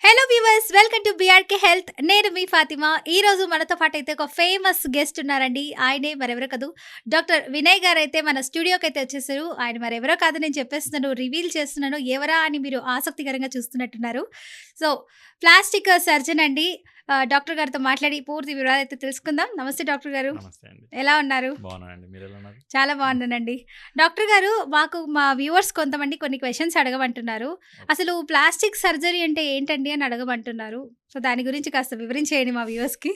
Hello viewers, welcome to BRK health. నేను మీ ఫాతిమా. ఈ రోజు మనతో పాటు అయితే ఒక ఫేమస్ గెస్ట్ ఉన్నారండి. ఆయనే మరెవరో కాదు, డాక్టర్ వినయ్ గారు అయితే మన స్టూడియోకి అయితే వచ్చేసారు. ఆయన మరెవరో కాదు, నేను చెప్పేస్తున్నాను, రివీల్ చేస్తున్నాను, ఎవరా అని మీరు ఆసక్తికరంగా చూస్తున్నట్టున్నారు. సో ప్లాస్టిక్ సర్జన్ అండి. డాక్టర్ గారితో మాట్లాడి పూర్తి వివరాలు అయితే తెలుసుకుందాం. నమస్తే డాక్టర్ గారు, నమస్తే అండి. ఎలా ఉన్నారు? బాగున్నానండి. మీరెలా ఉన్నారు? చాలా బాగున్నానండి. డాక్టర్ గారు, మా వ్యూవర్స్ కొంతమంది కొన్ని క్వెషన్స్ అడగమంటున్నారు. ఓకే. అసలు ప్లాస్టిక్ సర్జరీ అంటే ఏంటండి అని అడగమంటున్నారు. సో దాని గురించి కాస్త వివరించేయండి మా వ్యూవర్స్‌కి.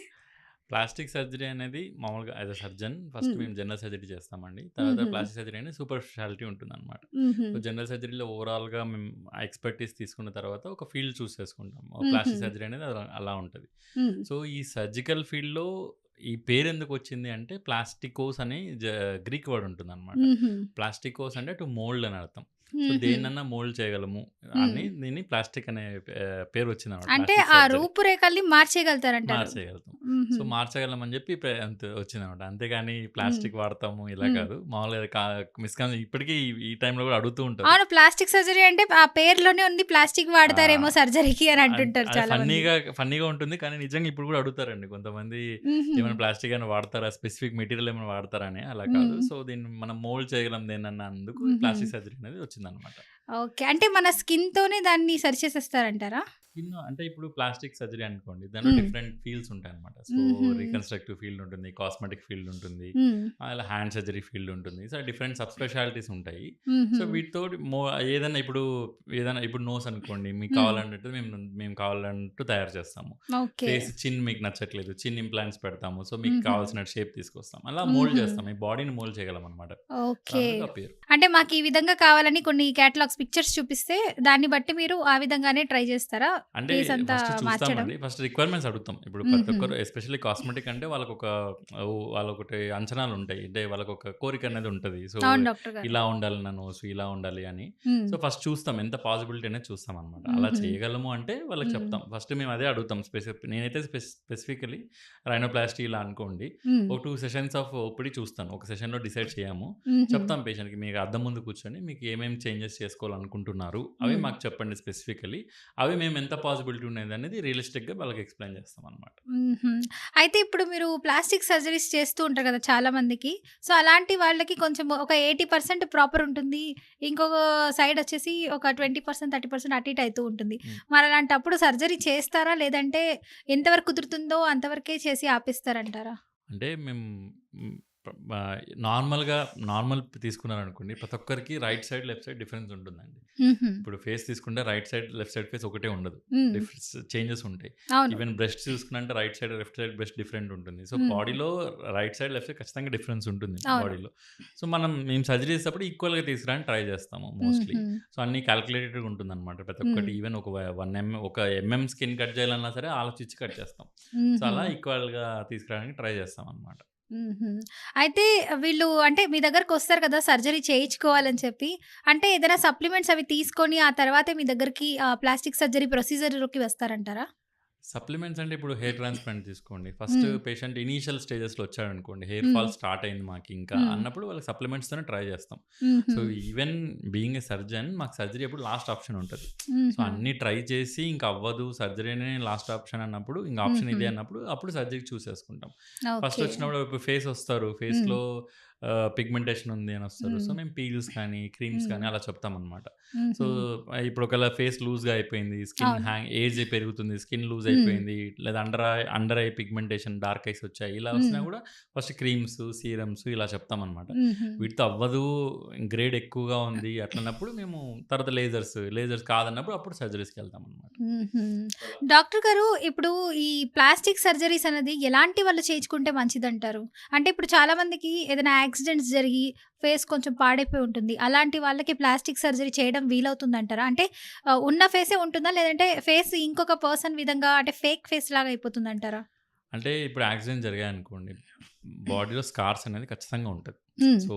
ప్లాస్టిక్ సర్జరీ అనేది మామూలుగా యాస్ ఎ సర్జన్ ఫస్ట్ హ్మ్. మేము జనరల్ సర్జరీ చేస్తామండి. తర్వాత హుహు. ప్లాస్టిక్ సర్జరీ అనేది సూపర్ స్పెషాలిటీ ఉంటుందనమాట. హుహు. సో, జనరల్ సర్జరీలో ఓవరాల్‌గా మేము ఎక్స్‌పర్టీస్ తీసుకున్న తర్వాత ఒక ఫీల్డ్ చూస్ చేసుకుంటాం. హుహు. ప్లాస్టిక్ సర్జరీ అనేది అలా ఉంటది. హ్మ్. సో, ఈ సర్జికల్ ఫీల్డ్‌లో ఈ పేరెందుకొచ్చింది అంటే ప్లాస్టికోస్ అని గ్రీక్ వర్డ్ ఉంటుందనమాట. హుహు. ప్లాస్టికోస్ అంటే టు మోల్డ్ అని అర్థం. సో, హుహు. దేన్నన్నా మోల్డ్ చేయగలము హ్మ్. అని దీన్ని ప్లాస్టిక్ అనే పేరు వచ్చిందనమాట. అంటే ప్లాస్టిక్ ఆ సర్జరీ. రూపురేఖల్ని మార్చేయగలుగుతారంటారు. మార్చేయగలుగుతాం. హుహు. సో, మార్చగలమని జెప్పి అంతే వచ్చిందనమాట. అంతేగాని హ్మ్. ప్లాస్టిక్ వాడతాము ఇలా హ్మ్. కాదు. మామూలుగా ఇప్పటికీ ఈ టైంలో గూడా అడుగుతూ ఉంటారు. అవును. ప్లాస్టిక్ సర్జరీ అంటే ఆ పేరులోనే ఉంది, ప్లాస్టిక్ వాడతారేమో ఆహ్, సర్జరీకి అని అన్ అంటుంటారు అది చాలా మంది. ఫన్నీగా ఉంటుంది. కానీ నిజంగా ఇప్పుడు గూడా అడుగుతారండి కొంతమంది. హుహు. ఏమైనా ప్లాస్టిక్ ఏమైనా వాడతారా? స్పెసిఫిక్ మెటీరియల్ ఏమైనా వాడతారా అని. అలా కాదు. హ్మ్. సో, దీన్ని మనం మోల్డ్ చేయగలం దేన్నన్నా అందుకు హుహు. ప్లాస్టిక్ సర్జరీ అనేది వచ్చిందనమాట. ఓకే. అంటే మన స్కిన్‌తోనే దాన్ని సరి చేసేస్తారంటారా? స్కిన్ అంటే ఇప్పుడు ప్లాస్టిక్ సర్జరీ అనుకోండి. దాంట్లో హ్మ్. డిఫరెంట్ ఫీల్డ్స్ ఉంటాయన్నమాట. సో, హుహు. రీకన్‌స్ట్రక్టివ్ ఫీల్డ్ ఉంటుంది. కాస్మెటిక్ ఫీల్డ్ ఉంటుంది. హ్మ్. అలా హ్యాండ్ సర్జరీ ఫీల్డ్ ఉంటుంది. సో, డిఫరెంట్ సబ్ స్పెషాలిటీస్ ఉంటాయి. సో, హుహు. వీటితోటి ఏదైనా ఇప్పుడు నోస్ అనుకోండి. మీకు హ్మ్. కావాలన్నట్టు మేము కావాలన్నట్టు తయారు చేస్తాము. ఓకే. చిన్ మీకు నచ్చట్లేదు. చిన్ ఇంప్లాంట్స్ పెడతాము. సో, మీకు హుహు. కావాల్సిన షేప్ తీసుకొస్తాం. అలా మోల్డ్ హుహు. చేస్తాం. ఈ బాడీని మోల్డ్ చేయగలమన్నమాట. So, okay. అందుకు ఆ పేరు. అంటే మాకు ఈ విధంగా కావాలని కొన్ని కేటలాగ్స్ పిక్చర్స్ చూపిస్తే దాన్ని బట్టి మీరు ఆ విధంగానే ట్రై చేస్తారా? అంటే ఫేస్ అంతా ఫస్ట్ మార్చడం? చూస్తామండి. ఫస్ట్ రిక్వైర్మెంట్స్ అడుగుతాం. ఇప్పుడు ప్రతి హుహు. ఒక్కరు ఎస్పెషల్లీ కాస్మెటిక్ అంటే వాళ్ళకొకటి అంచనాలుంటాయి. అంటే వాళ్ళకొక కోరికనేది ఉంటది. సో, అవును డాక్టర్ గారు. ఇలా ఉండాలి నా నోసు, ఇలా ఉండాలి అని. హ్మ్. సో, ఫస్ట్ చూస్తాం. ఎంత పాసిబిలిటీ అనేది చూస్తామనమాట. అలా హుహు. చేయగలము అంటే వాళ్ళకి హ్మ్. చెప్తాం. ఫస్ట్ మేము అదే అడుగుతాం. నేనైతే స్పెసిఫికల్లీ రైనోప్లాస్టీ ఇలా అనుకోండి. హ్మ్. ఒక 2 సెషన్స్ ఆఫ్ ఓపీడీ చూస్తాను. ఒక సెషన్‌లో డిసైడ్ చేయము. హుహు. చెప్తాం పేషెంట్‌కి మీకు అద్దం ముందు కూర్చొని మీకు ఏమేమి చేంజెస్ చేసుకోవాలనుకుంటున్నారు అవి హ్మ్. మాకు చెప్పండి స్పెసిఫికల్లీ. అవి మేము ఎంత పాసిబిలిటీ ఉన్నదనేది రియలిస్టిక్‌గా వాళ్ళకి ఎక్స్‌ప్లెయిన్ చేస్తామనమాట. హుహు. అయితే ఇప్పుడు మీరు ప్లాస్టిక్ సర్జరీస్ చేస్తూ ఉంటారు కదా చాలా మందికి. సో, అలాంటి వాళ్ళకి కొంచెం ఒక 80% ప్రాపర్ ఉంటుంది. ఇంకొక సైడ్ వచ్చేసి ఒక 20%, 30% అటు ఇటు అయితూ ఉంటుంది. హ్మ్. మరలాంటప్పుడు సర్జరీ చేస్తారా? లేదంటే ఎంతవరకు కుదురుతుందో అంతవరకే చేసి ఆపేస్తారంటారా? అంటే మేము హ్మ్. నార్మల్ తీసుకున్నారనుకోండి ప్రతి ఒక్కరికి right side, left side difference ఉంటుందండి. హుహు. ఇప్పుడు ఫేస్ తీసుకుంటే right side, left side face ఒకటే ఉండదు. హ్మ్. చేంజెస్ ఉంటాయి. అవును. ఈవెన్ బ్రెస్ట్ చూసుకున్నంటే right side, left side breast different ఉంటుంది. సో, హ్మ్. బాడీలో రైట్ సైడ్, లెఫ్ట్ సైడ్ ఖచ్చితంగా డిఫరెన్స్ ఉంటుంది అవును. బాడీలో. సో, మేము సర్జరీ చేసేటప్పుడు ఈక్వల్‌గా తీసుకురావడానికి ట్రై చేస్తాము మోస్ట్‌లీ. హుహు. సో, అన్నీ కాలిక్యులేటెడ్‌గా ఉంటుందనమాట. ప్రతి హ్మ్. ఒక్కటి ఈవెన్ ఒక ఎంఎం స్కిన్ కట్ చేయాలన్నా సరే ఆలోచించి కట్ చేస్తాం. సో, హుహు. అలా ఈక్వల్‌గా తీసుకురావడానికి ట్రై చేస్తామనమాట. హుహు. అయితే వీళ్ళు అంటే మీ దగ్గరకొస్తారు కదా సర్జరీ చేయించుకోవాలని చెప్పి. అంటే ఏదైనా సప్లిమెంట్స్ అవి తీసుకొని ఆ తర్వాతే మీ దగ్గరికి ప్లాస్టిక్ సర్జరీ ప్రొసీజర్‌లోకి వస్తారంటారా? సప్లిమెంట్స్ అంటే ఇప్పుడు హెయిర్ ట్రాన్స్‌ప్లాంట్ తీసుకోండి. ఫస్ట్ హ్మ్. పేషెంట్ ఇనీషియల్ స్టేజెస్‌లో వచ్చాడనుకోండి. హెయిర్ హ్మ్. ఫాల్ స్టార్ట్ అయింది మాకింకా హ్మ్. అన్నప్పుడు వాళ్ళకి సప్లిమెంట్స్‌తోనే ట్రై చేస్తాం. హుహు. So, even being a surgeon మాకు సర్జరీ ఎప్పుడు లాస్ట్ ఆప్షన్ ఉంటది. సో, హుహు. అన్నీ ట్రై చేసి ఇంక అవ్వదు సర్జరీనే లాస్ట్ ఆప్షన్ అన్నప్పుడు ఇంక ఆప్షన్ హుహు. ఇదే అన్నప్పుడు అప్పుడు సర్జరీ చూజ్ చేసుకుంటాం. First okay. వచ్చినప్పుడు ఇప్పుడు ఫేస్ వస్తారు. హ్మ్. ఫేస్‌లో పిగ్మెంటేషన్ ఉంది అని వస్తారు. సో, హ్మ్. మేము పీల్స్ కానీ, క్రీమ్స్ హ్మ్. కానీ అలా చెప్తామనమాట. సో, హుహు. ఇప్పుడు ఒకవేళ ఫేస్ లూజ్‌గా అయిపోయింది. అవును. ఏజ్ పెరుగుతుంది. స్కిన్ లూజ్ హ్మ్. అయిపోయింది. లేదా under eye pigmentation, dark ice వచ్చాయి. ఇలా వచ్చినా హ్మ్. కూడా ఫస్ట్ క్రీమ్స్, సీరమ్స్ ఇలా చెప్తామనమాట. హుహు. వీటితో అవ్వదు, గ్రేడ్ ఎక్కువగా ఉంది అట్లన్నప్పుడు మేము తర్వాత లేజర్స్ కాదన్నప్పుడు అప్పుడు సర్జరీస్‌కెళ్తామనమాట. హుహు. సో, అలా. డాక్టర్ గారు, ఇప్పుడు ఈ ప్లాస్టిక్ సర్జరీస్ అనేది ఎలాంటి వాళ్ళు చేయించుకుంటే మంచిదంటారు? అంటే ఇప్పుడు చాలా మందికి ఏదైనా యాక్సిడెంట్స్ జరిగి ఫేస్ కొంచెం పాడైపోయి ఉంటుంది. అలాంటి వాళ్ళకి ప్లాస్టిక్ సర్జరీ చేయడం వీలవుతుందంటారా? అంటే ఉన్న ఫేసే ఉంటుందా? లేదంటే ఫేస్ ఇంకొక పర్సన్ విధంగా అంటే ఫేక్ ఫేస్ లాగా అయిపోతుందంటారా? అంటే ఇప్పుడు యాక్సిడెంట్ జరిగాయనుకోండి. బాడీలో స్కార్స్ అనేది ఖచ్చితంగా ఉంటది. హ్మ్. సో,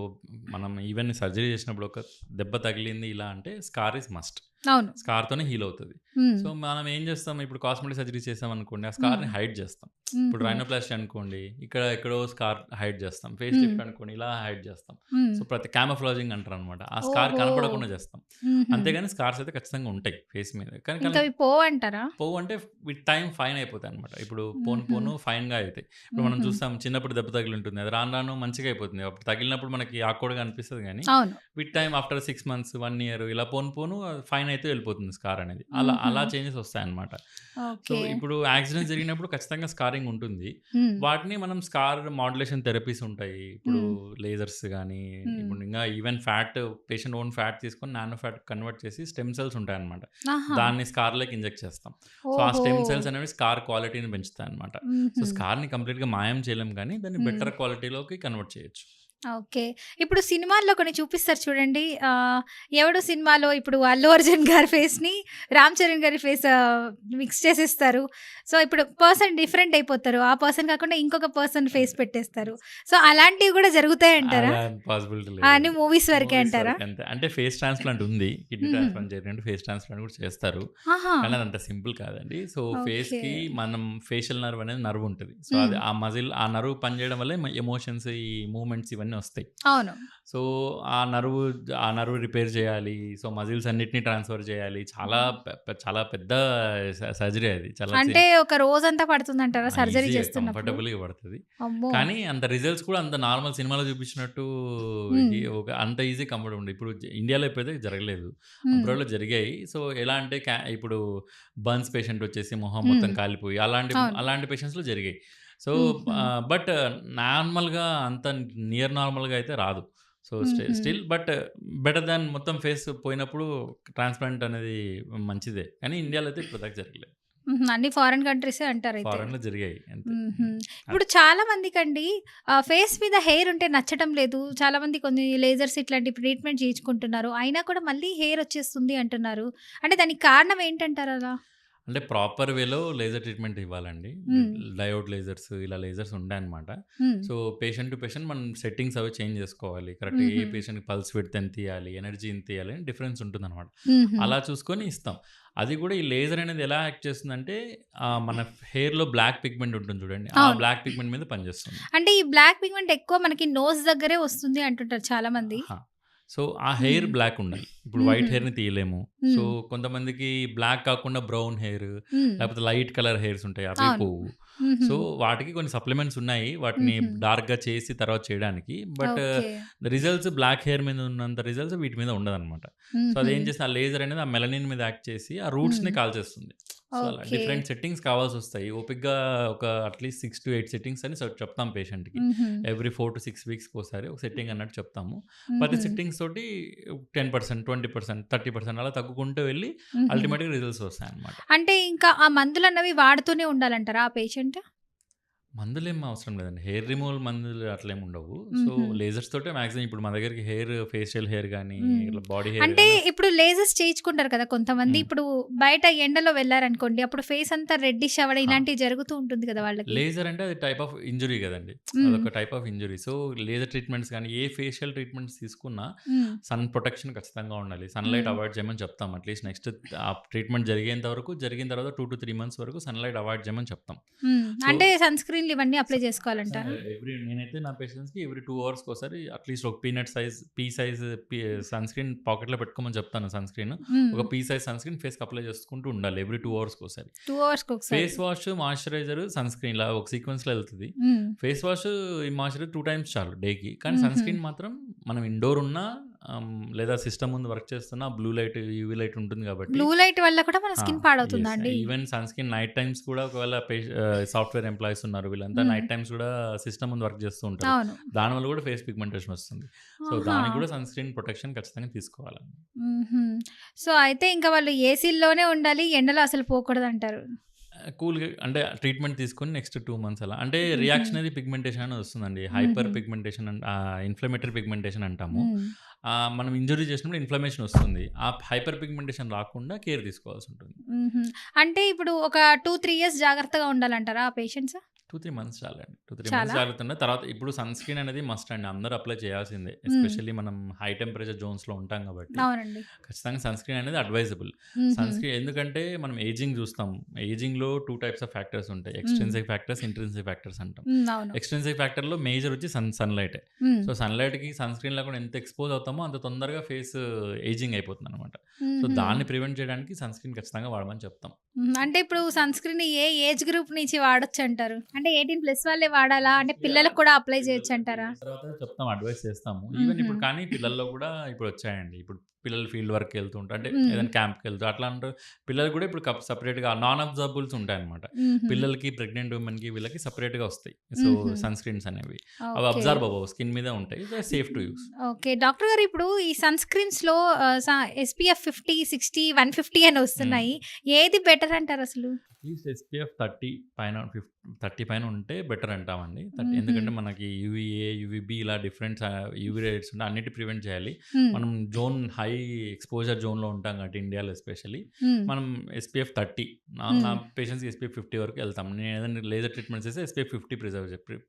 మనం ఈవెన్ సర్జరీ చేసినప్పుడు ఒక దెబ్బ తగిలింది ఇలా అంటే స్కార్ ఈజ్ మస్ట్. అవును. స్కార్‌తోనే హీల్ అవుతది. హ్మ్. సో, మనం ఏం చేస్తాం ఇప్పుడు కాస్మెటిక్ సర్జరీ చేసామనుకోండి, ఆ హ్మ్. స్కార్‌ని హైడ్ చేస్తాం. ఇప్పుడు హుహు. రైనోప్లాస్టీ అనుకోండి, ఇక్కడ ఎక్కడో స్కార్ హైడ్ చేస్తాం. ఫేస్ హ్మ్. లిఫ్ట్ అనుకోండి, ఇలా హైడ్ చేస్తాం. హ్మ్. సో, ప్రతి కామోఫ్లాజింగ్ అంటారనమాట. ఆ స్కార్ ఓహో! కనపడకుండా చేస్తాం. హుహు. అంతేగాని స్కార్స్ అయితే ఖచ్చితంగా ఉంటాయి ఫేస్ మీద. కానీ ఇంకా కానీ అవి పోవంటారా? పోవంటే విత్ టైమ్ ఫైన్ అయిపోతాయనమాట. ఇప్పుడు పోను హుహు. పోను ఫైన్‌గా అయితాయి. ఇప్పుడు మనం హుహు. చూస్తాం చిన్నప్పుడు దెబ్బ తగిలుంటుంది. అది రాను రాను మంచిగా అయిపోతుంది. అప్పుడు తగిలినప్పుడు మనకి ఆక్వర్డ్‌గా అనిపిస్తది గానీ, అవును. With time after 6 months, 1 year ఇలా పోను పోను ఫైన్ అయితే వెళ్ళిపోతుంది స్కార్ అనేది. అలా హుహు. అలా చేంజెస్ వస్తాయన్నమాట. So, okay. ఇప్పుడు యాక్సిడెంట్స్ జరిగినప్పుడు ఖచ్చితంగా స్కారింగ్ ఉంటుంది. హ్మ్. వాటిని మనం స్కార్ మాడ్యులేషన్ థెరపీస్ ఉంటాయి. ఇప్పుడు హ్మ్. లేజర్స్ గానీ, హ్మ్. ఇప్పుడు ఇంకా ఈవెన్ పేషెంట్ ఓన్ ఫ్యాట్ తీసుకొని నానో ఫ్యాట్ కన్వర్ట్ చేసి స్టెమ్ సెల్స్ ఉంటాయన్నమాట. ఆహా! దాన్ని స్కార్‌లోకి ఇంజెక్ట్ చేస్తాం. సో, ఆ ఓహో! స్టెమ్ సెల్స్ అనేవి స్కార్ క్వాలిటీని పెంచుతాయన్నమాట. సో, హుహు. స్కార్‌ని కంప్లీట్‌గా మాయం చేయలేం కానీ, దాన్ని హ్మ్. బెటర్ క్వాలిటీలోకి కన్వర్ట్ చేయొచ్చు. ఓకే. ఇప్పుడు సినిమాల్లో కొన్ని చూపిస్తారు చూడండి. ఎవడో సినిమాలో ఇప్పుడు 'అల్లు అర్జున్' గారి ఫేస్‌ని 'రామ్ చరణ్' గారి ఫేస్ మిక్స్ చేసేస్తారు. సో, ఇప్పుడు పర్సన్ డిఫరెంట్ అయిపోతారు. ఆ పర్సన్ కాకుండా ఇంకొక పర్సన్ ఫేస్ పెట్టేస్తారు. సో, అలాంటివి కూడా జరుగుతాయంటారా? అలా పాసిబిలిటీ అన్ని లేదండి. మూవీస్ వరకే మూవీస్ అంటారా? వరకే అంతే. అంటే ఫేస్ ట్రాన్స్‌ప్లాంట్ ఉంది. కిడ్నీ హుహు. ట్రాన్స్‌ప్లాంట్ జరిగినట్టు ఫేస్ ట్రాన్స్‌ప్లాంట్ కూడా చేస్తారు. ఆహా! కానీ అదంత సింపుల్ కాదండి. So, okay. ఫేస్‌కి మనం ఫేషియల్ నర్వ్ అనేది నర్వ్ ఉంటది. సో, హ్మ్. అది ఆ మజిల్ ఆ నర్వ్ పనిచేయడం వల్లే ఎమోషన్స్, ఈ మూవ్‌మెంట్స్ ఇవన్నీ వస్తాయి. అవును. సో, ఆ నర్వ్ రిపేర్ చేయాలి. సో, మజిల్స్ అన్నిటిని ట్రాన్స్‌ఫర్ చేయాలి. చాలా పెద్ద సర్జరీ అది. చాలా అంటే ఒక రోజంతా పడుతుందంటారా సర్జరీ ఈజీగా చేస్తున్నప్పుడు? కంఫర్టబుల్‌గా పడతది. అమ్మో! కానీ అంత రిజల్ట్స్ కూడా అంత నార్మల్ సినిమాలో చూపించినట్టు హ్మ్. అంత ఈజీ కంఫర్టబుల్ ఉండదు. ఇప్పుడు ఇండియాలో ఎప్పుడైతే జరగలేదు. హ్మ్. అబ్రాడ్‌లో జరిగాయి. సో, ఎలా అంటే ఇప్పుడు బర్న్స్ పేషెంట్ వచ్చేసి మొహం మొత్తం హ్మ్. కాలిపోయి అవును. అలాంటి పేషెంట్స్‌లో జరిగాయి. సో, హుహు. బట్ నార్మల్‌గా అంత నియర్ నార్మల్‌గా అయితే రాదు. సో, హుహు. స్టిల్ బట్ బెటర్ దాన్ మొత్తం ఫేస్ పోయినప్పుడు ట్రాన్స్‌ప్లాంట్ అనేది మంచిదే. కానీ ఇండియాలో అయితే ఇప్పటిదాకా జరగలేదు. హుహు. అన్ని ఫారిన్ కంట్రీసే అంటారైతే. ఫారెన్‌లో జరిగాయి అంతే. హుహు. అది ఇప్పుడు చాలా మందికండి ఫేస్ మీద హెయిర్ ఉంటే నచ్చటం లేదు. చాలామంది కొన్ని లేజర్స్ ఇట్లాంటి ట్రీట్మెంట్ చేయించుకుంటున్నారు. అయినా కూడా మళ్ళీ హెయిర్ వచ్చేస్తుంది అంటున్నారు. అంటే దానికి కారణం ఏంటంటారు అలా? అంటే ప్రాపర్ వేలో లేజర్ ట్రీట్మెంట్ ఇవ్వాలండి. హ్మ్. డయోడ్ లేజర్స్ ఇలా లేజర్స్ ఉంటాయన్నమాట. హ్మ్. సో, పేషెంట్ టు పేషెంట్ మనం సెట్టింగ్స్ అవి చేంజ్ చేసుకోవాలి. కరెక్ట్‌గా ఏ హుహు. పేషెంట్‌కి పల్స్ విడ్త్ ఎంత ఇయ్యాలి, ఎనర్జీ ఎంత ఇయ్యాలి అని డిఫరెన్స్ ఉంటుందన్నమాట. హుహు. అలా చూసుకొని ఇస్తాం. అది కూడా ఈ లేజర్ అనేది ఎలా యాక్ట్ చేస్తుందంటే మన హెయిర్‌లో బ్లాక్ పిగ్మెంట్ ఉంటుంది చూడండి. ఆ అవును. బ్లాక్ పిగ్మెంట్ మీద పనిచేస్తుంది. అంటే ఈ బ్లాక్ పిగ్మెంట్ ఎక్కువ మనకి నోస్ దగ్గరే వస్తుంది అంటుంటారు చాలామంది. ఆహా! సో, ఆ హెయిర్ హ్మ్. బ్లాక్ ఉండాలి. ఇప్పుడు వైట్ హుహు. హెయిర్‌ని తీయలేము. సో, హ్మ్. కొంతమందికి బ్లాక్ కాకుండా బ్రౌన్ హెయిర్ హ్మ్. లేకపోతే లైట్ కలర్ హెయిర్స్ ఉంటాయి. అవి అవును. పోవు. హుహు. సో, వాటికి కొన్ని సప్లిమెంట్స్ ఉన్నాయి. వాటిని హుహు. డార్క్‌గా చేసి తర్వాత చేయడానికి. But okay. Results black hair మీద ఉన్నంత రిజల్ట్స్ వీటి మీద ఉండదనమాట. సో, హుహు. అదేం చేస్తుంది ఆ లేజర్ అనేది ఆ మెలనిన్ మీద యాక్ట్ చేసి ఆ రూట్స్‌ని హ్మ్. కాల్చేస్తుంది. సో, అలా ఓకే. డిఫరెంట్ సెట్టింగ్స్ కావాల్సొస్తాయి. ఓపికగా ఒక అట్‌లీస్ట్ 6-8 సెట్టింగ్స్ అని చెప్తాం పేషెంట్‌కి. హుహు. ఎవ్రీ 4-6 వీక్స్‌కోసారి ఒక సెట్టింగ్ అన్నట్టు చెప్తాము. ప్రతి హుహు. సిట్టింగ్స్ తోటి 10%, 20%, 30% అలా తగ్గుకుంటూ వెళ్ళి హుహు. అల్టిమేట్‌గా రిజల్ట్స్ వస్తాయన్నమాట. అంటే ఇంకా ఆ మందులన్నవి వాడుతూనే ఉండాలంటారా ఆ పేషెంట్? మందులేం అవసరం లేదండి. హెయిర్ రిమూవల్ మందులు అట్లేమి ఉండవు. సో, హుహు. లేజర్స్ తోటే మాక్సిమం ఇప్పుడు మన దగ్గరికి ఫేషియల్ హెయిర్ గానీ, హ్మ్. ఇట్లా బాడీ హెయిర్ అంటే గానీ వస్తాయి. ఇప్పుడు లేజర్స్ చేయించుకుంటారు కదా కొంతమంది. హ్మ్. ఇప్పుడు బయట ఎండలో వెళ్లారనుకోండి. అప్పుడు ఫేస్ అంతా రెడ్డిష్ అవ్వడం హా! ఇలాంటివి జరుగుతూ ఉంటుంది కదా వాళ్ళకి. లేజర్ అంటే అది టైప్ ఆఫ్ ఇంజురీ గదండీ. హ్మ్. అదొక type of injury. So, laser treatments గానీ, ఏ ఫేషియల్ ట్రీట్మెంట్స్ తీసుకున్నా హ్మ్. సన్ ప్రొటెక్షన్ ఖచ్చితంగా ఉండాలి. సన్‌లైట్ హ్మ్. అవాయిడ్ చేయమని చెప్తాం. అట్‌లీస్ట్ నెక్స్ట్ ఆ ట్రీట్మెంట్ జరిగేంత వరకు, జరిగిన తర్వాత 2-3 మంత్స్ వరకు సన్‌లైట్ అవాయిడ్ చేయమని చెప్తాం. హ్మ్. సో, అంటే సన్ స్క్రీన్‌లు ఇవన్నీ స అప్లై చేసుకోవాలంటారా? నేనైతే నా పేషెంట్స్‌కి ఎవ్రీ 2 అవర్స్‌కోసారి అట్‌లీస్ట్ ఒక పీ సైజ్ సన్ స్క్రీన్ పాకెట్‌లో పెట్టుకోమని చెప్తాను సన్ స్క్రీన్. హ్మ్. ఒక పీ సైజ్ సన్ స్క్రీన్ ఫేస్‌కి అప్లై చేసుకుంటూ ఉండాలి ఎవ్రీ 2 అవర్స్‌కోసారి. 2 అవర్స్‌కొకసారి. Face wash, moisturiser, sunscreen ఇలా ఒక సీక్వెన్స్‌లో ఎళ్తది. హ్మ్. ఫేస్ వాష్, ఈ మాయిశ్చరైజర్ 2 టైమ్స్ చాలు డేకి. కానీ సన్ హుహు. స్క్రీన్ మాత్రం మనం ఇండోర్ ఉన్నా లేదా సిస్టమ్ ముందు వర్క్ చేస్తున్నా బ్లూ లైట్, యూవీ లైట్ ఉంటుంది కాబట్టి బ్లూ లైట్ వల్ల కూడా మన ఆ! స్కిన్ పాడవుతుందా యెస్. అండి? Even sunscreen night times కూడా ఒకవేళ సాఫ్ట్‌వేర్ ఎంప్లాయీస్ ఉన్నారు. వీళ్ళంతా హ్మ్. నైట్ టైమ్స్ కూడా సిస్టమ్ ముందు వర్క్ చేస్తూ ఉంటారు. అవును. దానివల్ల కూడా ఫేస్ పిగ్మెంటేషన్ వస్తుంది. సో, ఆహా! దానికి కూడా సన్ స్క్రీన్ ప్రొటెక్షన్ ఖచ్చితంగా తీసుకోవాలండి. హుహు. సో, అయితే ఇంకా వాళ్ళు ఏసీ‌ల్లోనే ఉండాలి. ఎండలో అసలు పోకూడదంటారు. కూల్‌గా అంటే ట్రీట్మెంట్ తీసుకొని నెక్స్ట్ 2 మంత్స్ అలా. అంటే హుహు. రియాక్షనరీ పిగ్మెంటేషన్ అని వస్తుందండి. హుహు. హైపర్ పిగ్మెంటేషన్ ఇన్‌ఫ్లమేటరీ పిగ్మెంటేషన్ అంటాము. హ్మ్. మనం ఇంజ్యూరీ చేసినప్పుడు ఇన్‌ఫ్లమేషన్ వస్తుంది. ఆ హైపర్ పిగ్మెంటేషన్ రాకుండా కేర్ తీసుకోవాల్సి ఉంటుంది. హుహు. అంటే ఇప్పుడు ఒక 2, 3 ఇయర్స్ జాగ్రత్తగా ఉండాలంటారా ఆ పేషెంట్స్? 2, 3 మంత్స్ చాలండి. 2, 3 మంత్స్ చాలా? చాలుతున్న తర్వాత ఇప్పుడు సన్ స్క్రీన్ అనేది మస్ట్ అండి. అందరూ అప్లై చేయాల్సిందే. హ్మ్. ఎస్పెషల్లీ మనం హై టెంపరేచర్ జోన్స్‌లో ఉంటాం కాబట్టి అవునండి. ఖచ్చితంగా సన్ స్క్రీన్ అనేది అడ్వైజబుల్. హుహు. సన్ స్క్రీన్ ఎందుకంటే మనం ఏజింగ్ చూస్తాం. ఏజింగ్‌లో 2 టైప్స్ ఆఫ్ ఫ్యాక్టర్స్ ఉంటాయి. హ్మ్. ఎక్స్‌ట్రిన్సిక్ ఫ్యాక్టర్స్, ఇంట్రిన్సిక్ ఫ్యాక్టర్స్ అంటాం. హ్మ్. అవును. ఎక్స్‌ట్రిన్సిక్ ఫ్యాక్టర్‌లో మేజర్ వచ్చి సన్‌లైటే. హ్మ్. సో, సన్‌లైట్‌కి సన్ స్క్రీన్ లేకుండా ఎంత ఎక్స్‌పోజ్ అవుతామో అంత తొందరగా ఫేస్ ఏజింగ్ అయిపోతుందనమాట. సో, హుహు. దాన్ని ప్రివెంట్ చేయడానికి సన్ స్క్రీన్ ఖచ్చితంగా వాడమని చెప్తాం. అంటే ఇప్పుడు సన్ స్క్రీన్ ఏ ఏజ్ గ్రూప్ నుంచి వాడొచ్చంటారు? అంటే 18+ వాళ్ళే వాడాలా? అంటే పిల్లలకు కూడా అప్లై చేయొచ్చంటారా? పిల్లల తర్వాత చెప్తాం, అడ్వైస్ చేస్తాము. ఈవెన్ హుహు. ఇప్పుడు కానీ పిల్లల్లో కూడా ఇప్పుడొచ్చాయండి. ఇప్పుడు పిల్లలు ఫీల్డ్ వర్క్‌కి వెళ్తూ ఉంటారు. అంటే హ్మ్. ఏదైనా క్యాంప్‌కెళ్తూ అట్లాంటి పిల్లలు కూడా ఇప్పుడు సెపరేట్‌గా నాన్ అబ్జర్వబుల్స్ ఉంటాయన్నమాట. హుహు. పిల్లలకి, ప్రెగ్నెంట్ ఉమెన్‌కి వీళ్ళకి సెపరేట్‌గా వస్తాయి. సో, హుహు. సన్ స్క్రీన్స్ అనేవి. అవి ఓకే. అబ్జార్బ్ అవ్వవు. స్కిన్ మీదే ఉంటాయి. So, safe to use. Okay. Doctor గారు ఇప్పుడు ఈ సన్ స్క్రీన్స్‌లో ఎస్‌పీఎఫ్ 50, 60, 150 అని హ్మ్. వస్తున్నాయి. ఏది బెటర్ అంటారసలు? అట్‌లీస్ట్ ఎస్‌పీఎఫ్ 30 పైన 30 పైన ఉంటే బెటర్ అంటామండి. హుహు. ఎందుకంటే మనకి యూవీఏ, యూవీబీ ఇలా డిఫరెంట్ యూవీ రేట్స్ ఉంటాయి. అన్నిటిని ప్రివెంట్ చేయాలి. హ్మ్. మనం హై ఎక్స్‌పోజర్ జోన్‌లో ఉంటాం కాబట్టి ఇండియాలో ఎస్పెషల్లీ. హ్మ్. మనం ఎస్‌పీఎఫ్ 30 నా హ్మ్. పేషెంట్స్‌కి ఎస్‌పీఎఫ్ 50 వరకు ఎళ్తాం. నేను ఏదైనా లేజర్ ట్రీట్మెంట్స్ చేస్తే ఎస్‌పీఎఫ్ 50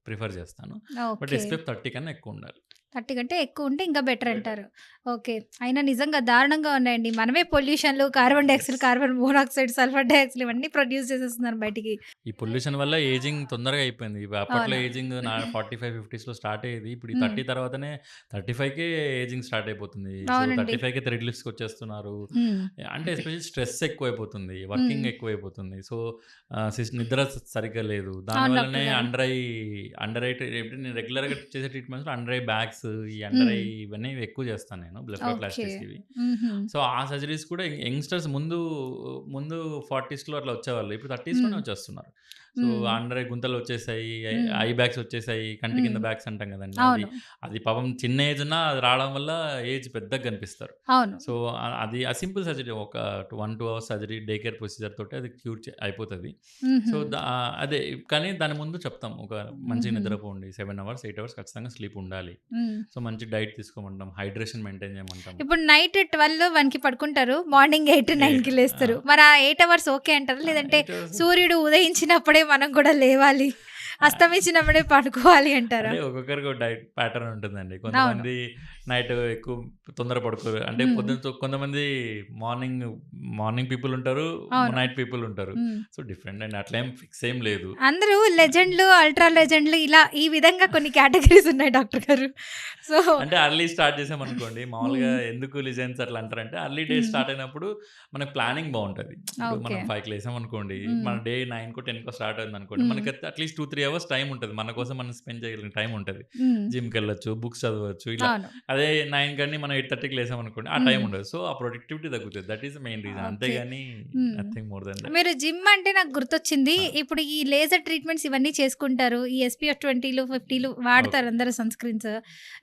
ప్రిఫర్ చేస్తాను. But okay. ఎస్‌పీఎఫ్ 30 కన్నా ఎక్కువ ఉండాలి. 30 కంటే ఎక్కువుంటే ఇంకా బెటర్ బెటర్. అంటారు. ఓకే. అయినా నిజంగా దారుణంగా ఉన్నాయండి. మనమే పొల్యూషన్‌లు, carbon yes. Dioxide, carbon monoxide, sulphur dioxide ఇవన్నీ ప్రొడ్యూస్ చేసేస్తున్నారు బయటికి. ఈ పొల్యూషన్ వల్ల ఏజింగ్ తొందరగా అయిపోయింది. అప్పట్లో అవును. ఏజింగ్ 45, 50స్‌లో స్టార్ట్ అయ్యేది. ఇప్పుడు ఈ హ్మ్. 30 తర్వాతనే 35కే ఏజింగ్ స్టార్ట్ అయిపోతుంది. సో, అవునండి. 35కే థ్రెడ్ లిప్స్‌కొచ్చేస్తున్నారు. హ్మ్. అంటే ఎస్పెషల్లీ స్ట్రెస్ ఎక్కువైపోతుంది. హ్మ్. వర్కింగ్ ఎక్కువైపోతుంది. సో, నిద్ర సరిగ్గా లేదు. అవును దానివల్లనే డాక్టర్ గారు. అండర్ ఐ నేను రెగ్యులర్‌గా చేసే ట్రీట్మెంట్స్‌లో అండర్ ఐ బ్యాగ్స్, ఈ అండర్ హ్మ్. ఐ ఇవన్నీ ఎక్కువ చేస్తాను నేను. ఓకే. బ్లెఫారోప్లాస్టీస్ ఇవి. హుహు. సో, ఆ సర్జరీస్ కూడా యంగ్‌స్టర్స్ ముందు 40స్‌లో అట్లా వచ్చేవాళ్ళు. ఇప్పుడు 30స్‌లోనే హ్మ్. వచ్చేస్తున్నారు. సో, హ్మ్. అండర్ ఐ గుంతలు వచ్చేసాయి. హ్మ్. ఐ బ్యాగ్స్ వచ్చేసాయి. కంటి కింద హ్మ్. బ్యాగ్స్ అంటాం కదండీ! అది అవును. అది పాపం చిన్న ఏజ్ ఉన్నా అది రావడం వల్ల ఏజ్ పెద్దగా కనిపిస్తారు. అవును. సో, అది సింపుల్ సర్జరీ. ఒక 1, 2 hours surgery, day care procedure తోటి అది క్యూర్ అయిపోతది. హుహు. సో, అదే కానీ దాని ముందు చెప్తాం. ఒక మంచిగా హుహు. నిద్రపోండి. 7 అవర్స్, 8 అవర్స్ ఖచ్చితంగా స్లీప్ ఉండాలి. హ్మ్. సో, మంచి డైట్ తీసుకోమంటాం. హైడ్రేషన్ మెయింటైన్ చేయమంటాం. ఇప్పుడు నైట్ 12, 1కి పడుకుంటారు. మార్నింగ్ 8, 8 9కి లేస్తారు. మరి ఆ 8 అవర్స్ ఓకే అంటారా? లేదంటే 8 అవర్స్ సూర్యుడు ఉదయించినప్పుడే మనం కూడా లేవాలి. అస్తమించినప్పుడే పడుకోవాలి అంటారా? అంటే ఒక్కొక్కరికి ఒక డైట్ ప్యాటర్న్ ఉంటుందండి. అవును. కొంతమంది నైట్ ఎక్కువ తొందర పడుకోరు. అంటే హ్మ్. పొద్దున కొంతమంది మార్నింగ్ మార్నింగ్ పీపుల్ ఉంటారు. అవును. నైట్ పీపుల్ ఉంటారు. హ్మ్. సో, డిఫరెంట్ అండి. అట్లా ఏం ఫిక్స్ ఏం లేదు. అందరూ లెజెండ్‌లు, అల్ట్రా లెజెండ్‌లు ఇలా ఈ విధంగా కొన్ని కేటగరీస్ ఉన్నాయి డాక్టర్ గారు. సో అంటే అర్లీ స్టార్ట్ చేసామనుకోండి. మామూలుగా హ్మ్. ఎందుకు లిజెన్స్ అట్లా అంటారంటే అర్లీ డేస్ హ్మ్. స్టార్ట్ అయినప్పుడు మనకు ప్లానింగ్ బావుంటది. ఇప్పుడు ఓకే. మనం 5కి లేసామనుకోండి. హ్మ్. మన డే 9కో, 10కో స్టార్ట్ అయిందనుకోండి. హ్మ్. మనకైతే అట్‌లీస్ట్ 2, 3 అవర్స్ టైమ్ ఉంటది. మన కోసం మనం స్పెండ్ చేయగలిగిన టైం ఉంటది. హ్మ్. జిమ్‌కెళ్ళొచ్చు, బుక్స్ చదవచ్చు ఇలా. అవును. అదే 9 కని మనం 8:30కి లేసామనుకోండి. ఆ టైం హ్మ్. ఉండదు. సో, ఆ ప్రొడక్టివిటీ తగ్గుతది. That is the main reason. Okay. అంతేగాని హ్మ్. Nothing more than that. మీరు జిమ్ అంటే నాకు గుర్తొచ్చింది. ఆ! ఇప్పుడు ఈ లేజర్ ట్రీట్మెంట్స్ ఇవన్నీ చేసుకుంటారు. ఈ ఎస్‌పీఎఫ్ 20లు, 50లు వాడతారు ఓకే. అందరూ సన్ స్క్రీన్స్.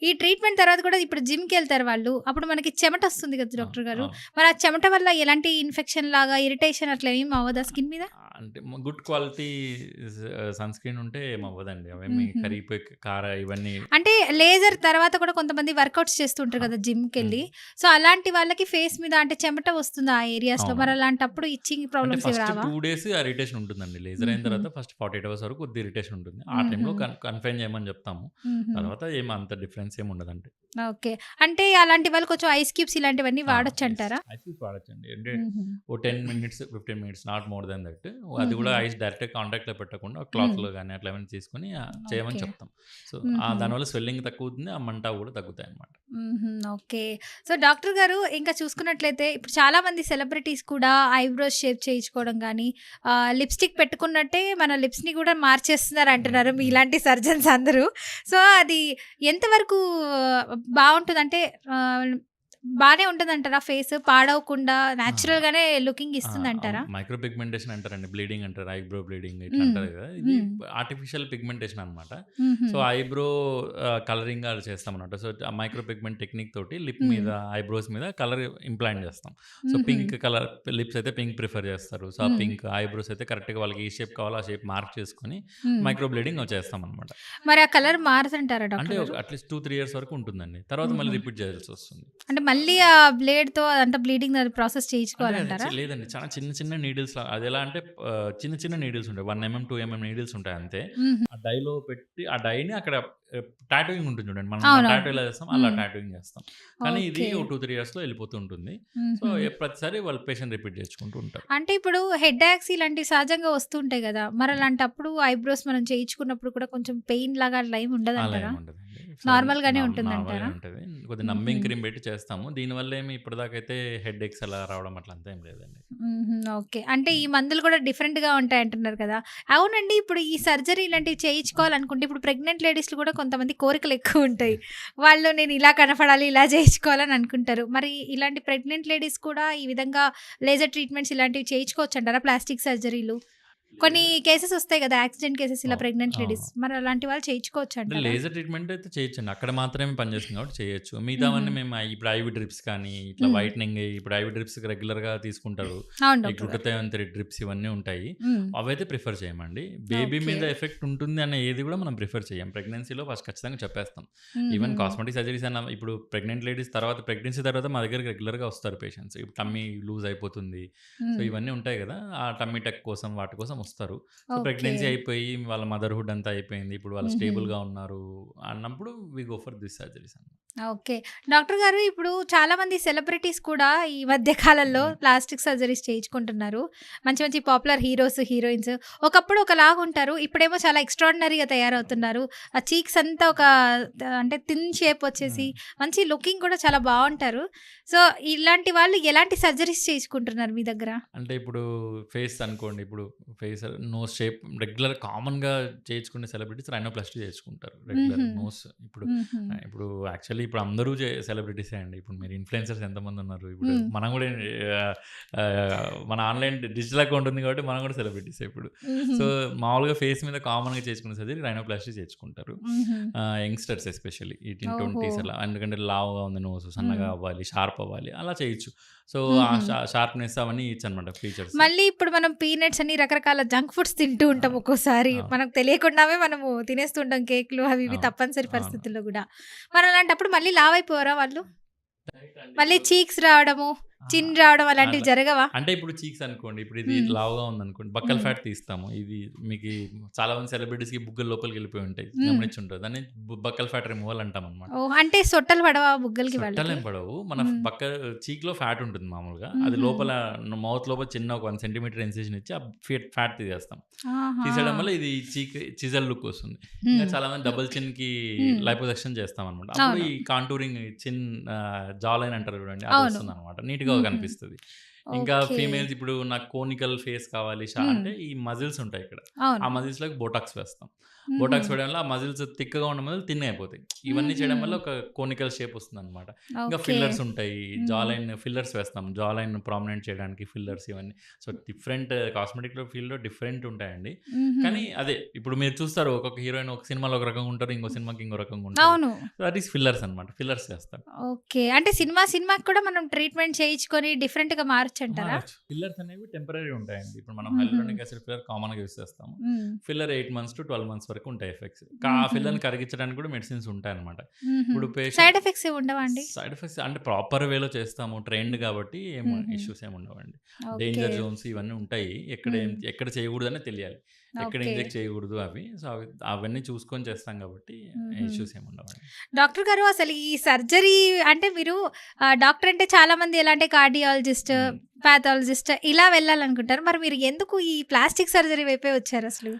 ఈ ట్రీట్మెంట్ తర్వాత కూడా ఇప్పుడు జిమ్‌కెళ్తారు వాళ్ళు. అప్పుడు మనకి చెమటొస్తుంది కదా అవును. డాక్టర్ గారు. అవును. మరి ఆ చెమట వల్ల ఎలాంటి ఇన్ఫెక్షన్ లాగా, ఇరిటేషన్ అట్లా ఏమి అవ్వదా స్కిన్ మీద? అంటే గుడ్ క్వాలిటీ సన్ స్క్రీన్ ఉంటే ఏమవ్వదండి. అవేమి హుహు. కరిగిపోయి ఇవన్నీ అంటే లేజర్ తర్వాత కూడా కొంతమంది వర్కౌట్స్ చేస్తుంటారు ఆ! కదా హ్మ్. జిమ్‌కెళ్ళి. సో, అలాంటి వాళ్ళకి ఫేస్ మీద అంటే చెమట వస్తుంది ఆ ఏరియాస్‌లో. అవును. మరి అలాంటప్పుడు ఇచ్చింగ్ అంటే ప్రాబ్లమ్స్ ఏవి ఫస్ట్ రావా? 2 డేస్ ఆ ఇరిటేషన్ ఉంటుందండి. లేజర్ అయిన హుహు. తర్వాత ఫస్ట్ 48 అవర్స్ వరకు కొద్దిగా ఇరిటేషన్ ఉంటుంది. ఆ హుహు. టైంలో కన్ఫైన్ చేయమని చెప్తాము. హుహు. తర్వాత ఏమి అంత డిఫరెన్స్ ఏమి ఉండదండి. ఓకే. అంటే అలాంటి వాళ్ళు కొంచెం ఐస్ క్యూబ్స్ ఇలాంటివన్నీ ఆ! యెస్. వాడొచ్చంటారా? ఐస్ క్యూబ్స్ వాడొచ్చండి. అంటే హుహు. ఓ 10 minutes, 15 minutes not more than that. అది హుహు. కూడా ఐస్ డైరెక్ట్‌గా కాంటాక్ట్‌లో పెట్టకుండా హ్మ్. క్లాత్‌లో గాని అట్లా ఏమైనా తీసుకొని చేయమని ఓకే. చెప్తాం. సో, హుహు. దానివల్ల స్వెల్లింగ్ తక్కువుతుంది. ఆ మంట కూడా తగ్గుతాయన్నమాట. హుహు. ఓకే. సో, డాక్టర్ గారు ఇంకా చూసుకున్నట్లయితే ఇప్పుడు చాలామంది సెలబ్రిటీస్ కూడా ఐబ్రోస్ షేప్ చేయించుకోవడం గానీ, లిప్‌స్టిక్ పెట్టుకున్నట్టే మన లిప్స్‌ని కూడా హ్మ్. మార్చేస్తున్నారంటున్నారు హ్మ్. మీలాంటి సర్జన్స్ అందరూ. సో, అది ఎంతవరకు బావుంటదంటే ఆహ్, బానే ఉంటదంటారా ఫేస్ పాడవకుండా ఆ! నేచురల్‌గానే లుకింగ్ ఆ! ఇస్తుందంటారా? మైక్రో పిగ్మెంటేషన్ అంటారండి. బ్లీడింగ్ అంటారు. ఐబ్రో బ్లీడింగ్ ఇట్లా హ్మ్. అంటారు కదా! ఇది హ్మ్. ఆర్టిఫిషియల్ పిగ్మెంటేషన్ అనమాట. హుహు. సో, ఐబ్రో కలరింగ్ అది చేస్తామన్నమాట. సో, ఆ మైక్రో పిగ్మెంట్ టెక్నిక్ తోటి లిప్ హ్మ్. మీద, ఐబ్రోస్ మీద కలర్ ఇంప్లాంట్ చేస్తాం. సో, హుహు. పింక్ కలర్ లిప్స్ అయితే పింక్ ప్రిఫర్ చేస్తారు. సో, ఆ హ్మ్. పింక్ ఐబ్రోస్ అయితే కరెక్ట్‌గా వాళ్ళకి ఏ షేప్ కావాలో ఆ షేప్ మార్క్ చేసుకొని హ్మ్. మైక్రో బ్లీడింగ్ చేస్తామన్నమాట. మరి ఆ కలర్ మారదంటారా అంటే డాక్టర్ ఒక గారు? అట్‌లీస్ట్ 2, 3 ఇయర్స్ వరకు ఉంటుందండి. తర్వాత మళ్ళీ హుహు. రిపీట్ చేయాల్సొస్తుంది. అంటే మళ్ళీ ఆ బ్లేడ్‌తో అదంతా బ్లీడింగ్ అది ప్రాసెస్ అంటే అది చేయించుకోవాలంటారా? లేదండి. చాలా చిన్న చిన్న నీడిల్స్ అదెలా అంటే చిన్న చిన్న నీడిల్స్ ఉంటాయి. 1 ఎంఎం, 2 ఎంఎం నీడిల్స్ ఉంటాయి అంతే. హుహు. ఆ డైలో పెట్టి ఆ డైని అక్కడ టాటూయింగ్ ఉంటుంది చూడండి. మన టాటూ అవునవును. ఎలా చేస్తాం అలా హ్మ్. టాటూయింగ్ చేస్తాం. కానీ ఇది ఓకే. ఓ 2, 3 ఇయర్స్‌లో ఎళ్ళిపోతూ ఉంటుంది. సో, హుహు. ప్రతిసారి వాళ్ళు పేషెంట్ రిపీట్ చేసుకుంటూ ఉంటారు. అంటే ఇప్పుడు హెడ్‌ఏక్స్ ఇలాంటివి సహజంగా వస్తూ ఉంటాయి గదా! మరలాంటప్పుడు ఐబ్రోస్ మనం చేయించుకున్నప్పుడు కూడా కొంచెం పెయిన్ లాగా అట్లా ఏమి అలా ఉండదంటారా? ఏమి ఉండదండి. నార్మల్‌గానే నార్మల్‌గానే ఉంటుందంటారా? ఉంటది. కొద్దిగా హుహు. నమ్మింగ్ క్రీమ్ పెట్టి చేస్తాము. దీనివల్ల ఏమి ఇప్పటిదాకైతే హెడ్‌ఏక్స్ అలా రావడం అట్లా అంతా ఏం లేదండి. హుహు. ఓకే. అంటే ఈ హ్మ్. మందులు కూడా డిఫరెంట్‌గా ఉంటాయంటున్నారు కదా! అవునండి. ఇప్పుడు ఈ సర్జరీ ఇలాంటివి చేయించుకోవాలనుకుంటే ఇప్పుడు ప్రెగ్నెంట్ లేడీస్‌లో కూడా కొంతమంది కోరికలు ఎక్కువుంటాయి. వాళ్ళు నేను ఇలా కనపడాలి, ఇలా చేయించుకోవాలని అనుకుంటారు. మరి ఇలాంటి ప్రెగ్నెంట్ లేడీస్ కూడా ఈ విధంగా లేజర్ ట్రీట్మెంట్స్ ఇలాంటివి చేయించుకోవచ్చంటారా? ప్లాస్టిక్ సర్జరీలు? కొన్ని లేజర్ కేసెస్ వస్తాయి కదా! యాక్సిడెంట్ కేసెస్ ఇలా అవును. Pregnant ladies. అవును. మరి అలాంటి వాళ్ళు అంటే చేయించుకోవచ్చంటారా? లేజర్ ట్రీట్మెంట్ అయితే చేయొచ్చండి. అక్కడ మాత్రమే పనిచేస్తుంది కాబట్టి చేయొచ్చు. హుహు. మిగతావన్నీ మేము ఇప్పుడు ఐవీ డ్రిప్స్ కానీ, ఇట్లా హ్మ్. వైట్నింగ్ ఇప్పుడు ఐవీ డ్రిప్స్ రెగ్యులర్‌గా తీసుకుంటారు. అవును ఈ డాక్టర్ గారు. గ్లూటాథయోన్ డ్రిప్స్ ఇవన్నీ ఉంటాయి. హ్మ్. అవైతే ప్రిఫర్ చేయమండి. Baby okay. మీద ఎఫెక్ట్ ఉంటుంది అనే ఏది కూడా మనం ప్రిఫర్ చేయం. ప్రెగ్నెన్సీలో ఫస్ట్ ఖచ్చితంగా చెప్పేస్తాం. హుహు. ఈవెన్ కాస్మెటిక్ సర్జరీస్ అన్న ఇప్పుడు ప్రెగ్నెంట్ లేడీస్ తర్వాత ప్రెగ్నెన్సీ తర్వాత మా దగ్గరికి రెగ్యులర్‌గా వస్తారు పేషెంట్స్. ఇప్పుడు టమ్మీ లూజ్ అయిపోతుంది. సో, హ్మ్. ఇవన్నీ ఉంటాయి గదా! ఆ టమ్మీ టక్ కోసం వాటి కోసం వస్తారు. So, okay. ప్రెగ్నెన్సీ అయిపోయి వాళ్ళ మదర్‌హుడ్ అంతా అయిపోయింది. ఇప్పుడు వాళ్ళు హుహు. స్టేబుల్‌గా ఉన్నారు అన్నప్పుడు we go for this surgeries అన్నమాట. ఓకే. డాక్టర్ గారు ఇప్పుడు చాలామంది సెలబ్రిటీస్ కూడా ఈ మధ్య కాలంలో హ్మ్. ప్లాస్టిక్ సర్జరీస్ చేయించుకుంటున్నారు. మంచి మంచి పాపులర్ హీరోస్, హీరోయిన్స్. ఒకప్పుడు ఒకలాగుంటారు. ఇప్పుడేమో చాలా ఎక్స్ట్రార్డినరీగా తయారవుతున్నారు. ఆ చీక్స్ అంతా ఒక అంటే థిన్ షేప్ వచ్చేసి హ్మ్. మంచి లుకింగ్ కూడా చాలా బావుంటారు. సో, ఇలాంటి వాళ్ళు ఎలాంటి సర్జరీస్ చేయించుకుంటున్నారు మీ దగ్గర? అంటే ఇప్పుడు ఫేస్ అనుకోండి. ఇప్పుడు ఫేస్ నోస్ షేప్ రెగ్యులర్ కామన్‌గా చేయించుకునే సెలబ్రిటీస్ రైనోప్లాస్టీ చేయించుకుంటారు. రెగ్యులర్ హుహు. నోస్ ఇప్పుడు హుహు. ఇప్పుడు యాక్చువల్లీ ఇప్పుడు అందరూ సెలబ్రిటీసే అండి. ఇప్పుడు మీరు ఇన్‌ఫ్లుయెన్సర్స్ ఎంతమందున్నారు. ఇప్పుడు హ్మ్. మనం గూడా మన ఆన్‌లైన్ డిజిటల్ అకౌంట్ ఉంది కాబట్టి మనం గూడా సెలబ్రిటీసే ఇప్పుడు. హుహు. సో, మామూలుగా ఫేస్ మీద కామన్‌గా చేసుకునే సర్జరీ రైనోప్లాస్టీ చేయించుకుంటారు. హుహు. యంగ్‌స్టర్స్ ఎస్పెషల్లీ 18, ఓహో! 20s అలా. ఎందుకంటే లావుగా ఉంది నోసు, హ్మ్. సన్నగా అవ్వాలి, షార్ప్ అవ్వాలి అలా చేయొచ్చు. సో, ఆ హుహు. షార్ప్‌నెస్ అవన్నీ ఇయొచ్చనమాట ఫీచర్స్. మళ్ళీ ఇప్పుడు మనం పీనట్స్ అని రకరకాల జంక్ ఫుడ్స్ తింటూ ఉంటాం అవును. ఒక్కోసారి. అవును. మనకు తెలియకుండానే మనము తినేస్తుంటాం కేకులు అవి ఇవి అవును. తప్పనిసరి అవును. పరిస్థితుల్లో గూడా. మరి అలాంటప్పుడు మళ్ళీ లావైపోరా వాళ్ళు? డైట్ అంటే మళ్ళీ ఇప్పుడు చీక్స్ రావడము, ఆ! చిన్ రావడం అలాంటివి అట్లా. జరగవా? అంటే ఇప్పుడు చీక్స్ అనుకోండి. ఇప్పుడు ఇది హ్మ్. లావుగా ఉందనుకోండి. బక్కల హ్మ్. ఫ్యాట్ తీస్తాము. ఇది మీకి చాలా మంది సెలబ్రిటీస్‌కి బుగ్గలు లోపలికెళ్ళిపోయి ఉంటాయి. హ్మ్. గమనించుంటారు. దాన్ని బక్కల ఫ్యాట్ రిమూవల్ అంటామనమాట. ఓహ్! అంటే సొట్టలు పడవా బుగ్గలకి వాళ్ళకి? సొట్టలేం పడవు. మన హ్మ్. చీక్‌లో ఫ్యాట్ ఉంటుంది మామూలుగా. అది హుహు. లోపల మౌత్ లోపల చిన్న ఒక 1 సెంటీమీటర్ ఇన్సిషన్ ఇచ్చి ఆ ఫ్యాట్ తీసేస్తాం. ఆహా! తీసేయడం వల్ల ఇది చిజల్ లుక్ వస్తుంది. ఇంకా హ్మ్. చాలామంది డబుల్ చిన్‌కి హ్మ్. లైపోసక్షన్ చేస్తామనమాట. అప్పుడు అవును. ఈ కాంటూరింగ్ జా లైన్ అంటారు చూడండి. అది అవును. వస్తుందనమాట. నీట్‌గా హుహు. కనిపిస్తది. ఇంకా ఓకే. ఫీమేల్స్ ఇప్పుడు నాకు కోనికల్ ఫేస్ కావాలి. హ్మ్. అంటే ఈ మజిల్స్ ఉంటాయి ఇక్కడ. ఆ అవును. మజిల్స్‌లోకి బోటాక్స్ వేస్తాం. హుహు. బోటాక్స్ వేయడం వల్ల ఆ మజిల్స్ థిక్‌గా ఉన్న మజిల్స్ థిన్ అయిపోతాయి. ఇవన్నీ హుహు. చేయడం వల్ల ఒక కోనికల్ షేప్ వస్తుందనమాట. ఇంకా ఓకే. ఫిల్లర్స్ ఉంటాయి. జా హ్మ్. లైన్ ఫిల్లర్స్ వేస్తాం. జా లైన్ ప్రామినెంట్ చేయడానికి ఫిల్లర్స్ ఇవన్నీ. సో, డిఫరెంట్ కాస్మెటిక్‌లో ఫీల్డ్‌లో డిఫరెంట్ ఉంటాయండి. హుహు. కానీ అదే ఇప్పుడు మీరు చూస్తారు ఒక్కొక్క హీరోయిన్ ఒక సినిమాలో ఒక రకంగా ఉంటారు. ఇంకో సినిమాకి ఇంకో రకంగా ఉంటారు. అవును. దట్ ఈస్ ఫిల్లర్స్ అనమాట. ఫిల్లర్స్ చేస్తారు. ఓకే. అంటే సినిమాకి కూడా మనం ట్రీట్‌మెంట్ చేయించుకొని డిఫరెంట్‌గా మారొచ్చంటారా? మారొచ్చు. ఫిల్లర్స్ అనేవి టెంపరరీ ఉంటాయండి. ఇప్పుడు మనం హుహు. హైల్యూరోనిక్ యాసిడ్ ఫిల్లర్ కామన్‌గా యూజ్ చేస్తాము. హ్మ్. ఫిల్లర్ 8 మంత్స్ టు 12 మంత్స్ వరకు ఉంటాయి ఎఫెక్ట్స్. ఆ హుహు. ఫిల్లర్‌ని కరిగించడానికి కూడా మెడిసిన్స్ ఉంటాయన్నమాట. హుహు. ఇప్పుడు సైడ్ ఎఫెక్ట్స్ ఏమి ఉండవా అండి? సైడ్ ఎఫెక్ట్స్ అంటే ప్రాపర్ వేలో చేస్తాము. ట్రైన్డ్ కాబట్టి హుహు. ఇష్యూస్ ఏమి ఉండవండి. ఓకే. డేంజర్ జోన్స్ ఇవన్నీ ఉంటాయి. హ్మ్. ఎక్కడ చేయకూడదనే తెలియాలి. ఎక్కడ ఓకే. ఇంజెక్ట్ చేయకూడదు అవి. సో, అవన్నీ చూసుకొని చేస్తాం కాబట్టి హుహు. ఇష్యూస్ ఏమి ఉండవండి. డాక్టర్ గారు అసలు ఈ సర్జరీ అంటే మీరు డాక్టర్ అంటే చాలామంది ఎలా అంటే కార్డియాలజిస్ట్, హ్మ్. పాథాలజిస్ట్ ఇలా వెళ్ళాలనుకుంటారు. మరి మీరు ఎందుకు ఈ ప్లాస్టిక్ సర్జరీ వైపే వచ్చారసలు?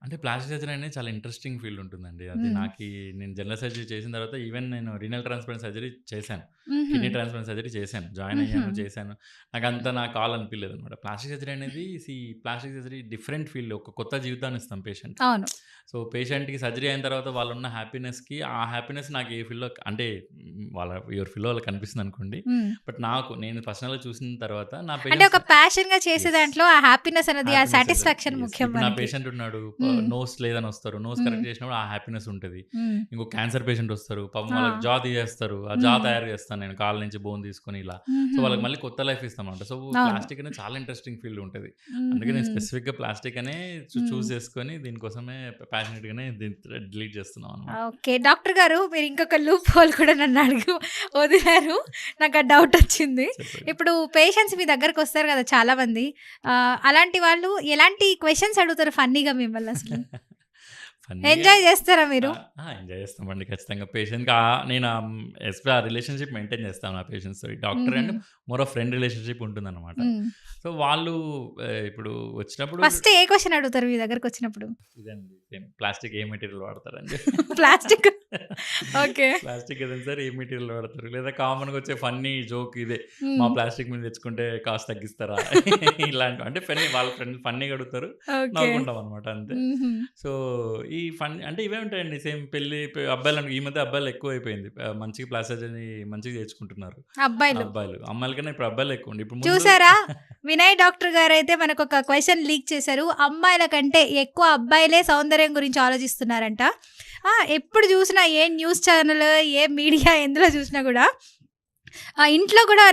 అంటే ప్లాస్టిక్ సర్జరీ అనేది చాలా ఇంట్రెస్టింగ్ ఫీల్డ్ ఉంటుందండి. అది హ్మ్. నేను జనరల్ సర్జరీ చేసిన తర్వాత ఈవెన్ నేను రీనల్ ట్రాన్స్‌ప్లాంట్ సర్జరీ చేశాను. హుహు. కిడ్నీ ట్రాన్స్‌ప్లాంట్ సర్జరీ చేశాను. జాయిన్ హుహు. అయ్యాను, చేశాను. నాకంత నా కాల్ అనిపియలేదనమాట. ప్లాస్టిక్ సర్జరీ అనేది ప్లాస్టిక్ సర్జరీ డిఫరెంట్ ఫీల్డ్. ఒక కొత్త జీవితాన్ని ఇస్తాం పేషెంట్‌కి. అవును. సో, పేషెంట్‌కి సర్జరీ అయిన తర్వాత వాళ్ళున్న హ్యాపీనెస్‌కి ఆ హ్యాపీనెస్ నాకు ఏ ఫీల్డ్‌లో అంటే ఎవరి ఫీల్డ్‌లో వాళ్ళకి కనిపిస్తుందనుకోండి. హ్మ్. బట్ నేను పర్సనల్‌గా చూసిన తర్వాత నా అంటే పేషెంట్స్ ఒక ప్యాషన్‌గా చేసే యెస్. దాంట్లో ఆ హ్యాపీనెస్ అనేది, ఆ హ్యాపీనెస్ ఉంటది. Satisfaction yes. ముఖ్యం ఇప్పుడు నా మనకి. పేషెంట్ ఉన్నాడు. హ్మ్. నోస్ లేదని వస్తారు. నోస్ హ్మ్. కరెక్ట్ చేసినప్పుడు ఆ హ్యాపీనెస్ ఉంటది. హ్మ్. ఇంకో క్యాన్సర్ పేషెంట్ వస్తారు. పాపం ఆ! వాళ్ళకి జా తీసేస్తారు. ఆ జా హ్మ్. తయారు చేస్తాను నేను కాళ్ళ నుంచి బోన్ తీసుకొని ఇలా. సో, హుహు. వాళ్ళకి మళ్ళీ కొత్త లైఫ్ ఇస్తామన్నమాట. సో, అవును. ప్లాస్టిక్ అనేది చాలా ఇంట్రెస్టింగ్ ఫీల్డ్ ఉంటది. అందుకే హుహు. నేను స్పెసిఫిక్‌గా ప్లాస్టిక్ అనే హ్మ్. చూజ్ చేసుకొని దీనికోసమే ప్యాషనేట్‌గానే దీన్ని డిలీట్ చేస్తున్నాం అన్నమాట. ఓకే. డాక్టర్ గారు మీరు ఇంకొక లూప్ హోల్ కూడా నన్ను అడుగు వదిలారు. నాకు ఆ డౌటొచ్చింది. చెప్పండి. ఇప్పుడు పేషెంట్స్ మీ దగ్గరకొస్తారు గదా! చాలామంది. అలాంటి వాళ్ళు ఎలాంటి క్వెషన్స్ అడుగుతారు ఫన్నీగా మిమ్మల్నసలు? ఫన్నీగా ఎంజాయ్ జేస్తారా ఆ! మీరు? ఆ! ఎంజాయ్ చేస్తామండి ఖచ్చితంగా. పేషెంట్‌కి నేను ఆ రిలేషన్‌షిప్ మెయింటైన్ చేస్తాను ఆ పేషెంట్స్‌తోటి. డాక్టర్ హుహు. And more of friend relationship ఉంటుందన్నమాట. హ్మ్. సో, వాళ్ళు ఇప్పుడు వచ్చినప్పుడు ఫస్ట్ ఏ క్వెషన్ అడుగుతారు మీ దగ్గరకొచ్చినప్పుడు? ఇదండి సేమ్ ప్లాస్టిక్ ఏ మెటీరియల్ వాడతారని చెప్పి. ప్లాస్టిక్. ఓకే. ప్లాస్టిక్ ఏదైనా సరే ఏ మెటీరియల్ వాడతారు? లేదా కామన్‌గా వచ్చే ఫన్నీ జోక్ ఇదే. మా హ్మ్. ప్లాస్టిక్ మీద తెచ్చుకుంటే కాస్ట్ తగ్గిస్తారా? ఇలాంటివి. అంటే వాళ్ళ ఫ్రెండ్ ఫన్నీగా అడుగుతారు. ఓకే. నవ్వుకుంటాం అనమాట అంతే. హుహు. సో, ఈ అంటే ఇవే ఉంటాయండి సేమ్ పెళ్లి అబ్బాయిలు ఈ మధ్య అబ్బాయిలు ఎక్కువైపోయింది. మంచిగా ప్లాస్టిక్ సర్జరీ మంచిగా చేర్చుకుంటున్నారు అబ్బాయిలు. అబ్బాయిలు. అమ్మాయిల కన్నా ఇప్పుడు అబ్బాయిలే ఎక్కువండి. ఇప్పుడు ముందు చూసారా? వినయ్ డాక్టర్ గారైతే మనకొక క్వెషన్ లీక్ చేశారు. అమ్మాయిల కంటే ఎక్కువ అబ్బాయిలే సౌందర్యం గురించి ఆలోచిస్తున్నారంట. ఎప్పుడు చూసినా ఏ న్యూస్ ఛానల్, ఏ మీడియా ఎందులో చూసినా గూడా ఇంట్లో గూడా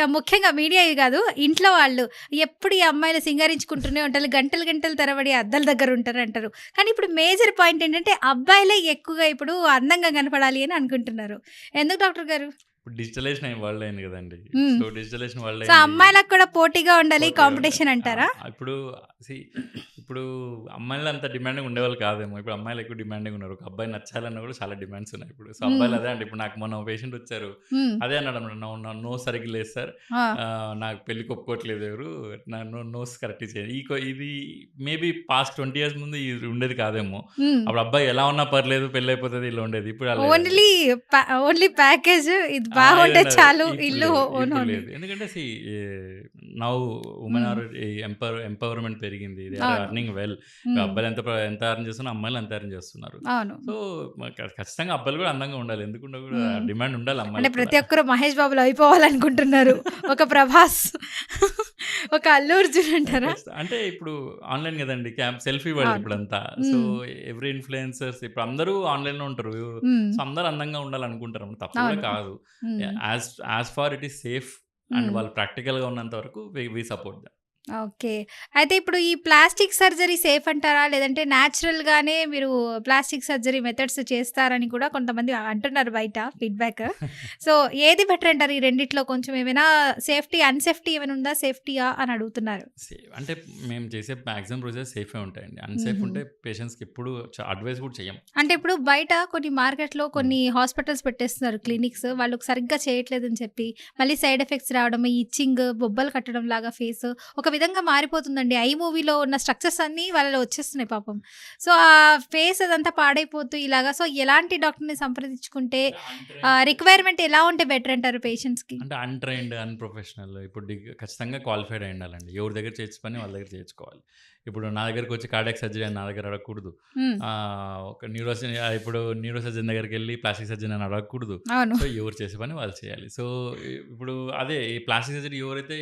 ముఖ్యంగా మీడియాయి గాదు. ఇంట్లో వాళ్ళు ఎప్పుడు ఈ అమ్మాయిలు సింగారించుకుంటూనే ఉంటారు. గంటలు గంటలు తరబడి అద్దాల దగ్గర ఉంటారంటారు. కానీ ఇప్పుడు మేజర్ పాయింట్ ఏంటంటే అబ్బాయిలే ఎక్కువగా ఇప్పుడు అందంగా కనపడాలి అని అనుకుంటున్నారు. ఎందుకు డాక్టర్ గారు? ఇప్పుడు డిజిటలైజేషన్ వరల్డ్ అయింది కదండీ. హ్మ్. సో, డిజిటలైజేషన్ వరల్డ్ సో, అయింది. అమ్మాయిలకు కూడా పోటీగా ఉండాలి. పోటీగా ఉండాలి. కాంపిటీషన్ అంటారా? ఇప్పుడు సీ ఇప్పుడు అమ్మాయిలు అంత డిమాండింగ్‌గా ఉండేవాళ్ళు కాదేమో. ఇప్పుడు అమ్మాయిలు ఎక్కువ డిమాండింగ్‌గా ఉన్నారు. ఒక అబ్బాయి నచ్చాలన్నా కూడా చాలా డిమాండ్స్ ఉన్నాయి ఇప్పుడు. సో, హ్మ్. అబ్బాయిలు అదే అండి. ఇప్పుడు నాకు మొన్న పేషెంట్ వచ్చారు. హ్మ్. అదే అన్నాడన్నమాట. నోస్ సరిగ్గా లేదు సార్. ఆ! నాకు పెళ్ళికి ఒప్పుకోవట్లేదు ఎవరు. నా నోస్ కరెక్ట్‌గా చేయండి. ఇది మేబీ పాస్ట్ 20 ఇయర్స్ ముందు ఇది ఉండేది కాదేమో. హ్మ్. అప్పుడు అబ్బాయి ఎలా ఉన్నా పర్లేదు పెళ్లయిపోతది ఇలా ఉండేది. ఇప్పుడు అలా లేదండి. ఓన్లీ ఓన్లీ ప్యాకేజ్ ఇది ఆ! బాగుంటే ఏదైనా చాలు. ఇప్పుడు ఇల్లు లేదు. ఓన్ ఇప్పుడు ఓన్లీ. లేదు. ఎందుకంటే నౌ వుమెన్ హ్మ్. ఆర్ ఎంపవర్‌మెంట్ పెరిగింది. దే ఆర్ అవును. Earning well. హ్మ్. అబ్బాయిలు ఎంత ఎర్న్ చేస్తున్నా అమ్మాయిలు అంత ఎర్న్ చేస్తున్నారు. అవును. సో, ఖచ్చితంగా అబ్బాయిలు కూడా అందంగా ఉండాలి. ఎందుకు ఉండకూడదు? ఆ హ్మ్. డిమాండ్ ఉండాలి అంటే అమ్మాయిలకి కూడా. ప్రతి ఒక్కరు మహేష్ బాబులో అయిపోవాలనుకుంటున్నారు. ఒక ప్రభాస్, ఒక అల్లు అర్జున్ అంటారా? అంటే ఇప్పుడు ఆన్‌లైన్ గదండీ! సెల్ఫీ వరల్డ్ అవును. ఇప్పుడంతా. సో, హ్మ్. ఎవ్రి ఇన్‌ఫ్లుయెన్సర్స్ ఇప్పుడు అందరూ ఆన్‌లైన్‌లో ఉంటారు. హ్మ్. సో, అందరూ అందంగా ఉండాలనుకుంటారు. తప్పు కూడా అవును. కాదు. హ్మ్. As far it is safe and hmm. వాళ్ళు ప్రాక్టికల్‌గా ఉన్నంత వరకు వి సపోర్ట్ దెమ్. ఓకే. అయితే ఇప్పుడు ఈ ప్లాస్టిక్ సర్జరీ సేఫ్ అంటారా? లేదంటే నేచురల్‌గానే మీరు ప్లాస్టిక్ సర్జరీ మెథడ్స్ చేస్తారని కూడా కొంతమంది అంటున్నారు బయట ఫీడ్‌బ్యాక్. సో, ఏది బెటర్ అంటారు ఈ రెండిట్లో కొంచెం ఏమైనా అన్‌సేఫ్టీ ఏమైనా ఉందా? సేఫ్టీయా అని అడుగుతున్నారు. అంటే మేము చేసే మాక్సిమం ప్రొసీజర్స్ సేఫే ఉంటాయండి. అన్‌సేఫ్ హుహు. ఉంటే పేషెంట్స్‌కి ఎప్పుడు అడ్వైస్ కూడా చెయ్యం. అంటే ఇప్పుడు బయట కొన్ని మార్కెట్‌లో హ్మ్. కొన్ని హాస్పిటల్స్ పెట్టేస్తున్నారు క్లినిక్స్. వాళ్ళు సరిగ్గా చేయట్లేదని చెప్పి, మళ్ళీ సైడ్ ఎఫెక్ట్స్ రావడం, ఈ ఇచ్చింగ్, బొబ్బలు కట్టడం లాగా ఫేస్ ఒక విధంగా మారిపోతుందండి. ఐ మూవీలో ఉన్న స్ట్రక్చర్స్ అన్నీ వాళ్ళలో వచ్చేస్తున్నాయి పాపం. సో, ఆ ఫేస్ అదంతా పాడైపోతూ ఇలాగా సో, ఎలాంటి డాక్టర్‌ని సంప్రదించుకుంటే రిక్వైర్మెంట్ ఎలా ఉంటే బెటర్ అంటారు పేషెంట్స్‌కి? అంటే అన్‌ట్రైన్డ్, అన్‌ప్రొఫెషనల్ ఇప్పుడు ఖచ్చితంగా క్వాలిఫైడ్ అయ్యుండాలండి. ఎవరి దగ్గర చేర్చిన పని వాళ్ళ దగ్గర చేయించుకోవాలి. ఇప్పుడు నా దగ్గరకొచ్చి కార్డియాక్ సర్జరీ అని నా దగ్గర అడగకూడదు. హ్మ్. ఒక ఇప్పుడు న్యూరో సర్జన్ దగ్గరికెళ్ళి ప్లాస్టిక్ సర్జన్ అని అడగకూడదు. అవును. సో, ఎవరు చేసే పని వాళ్ళు చేయాలి. సో, ఇప్పుడు అదే ఈ ప్లాస్టిక్ సర్జరీ ఎవరైతే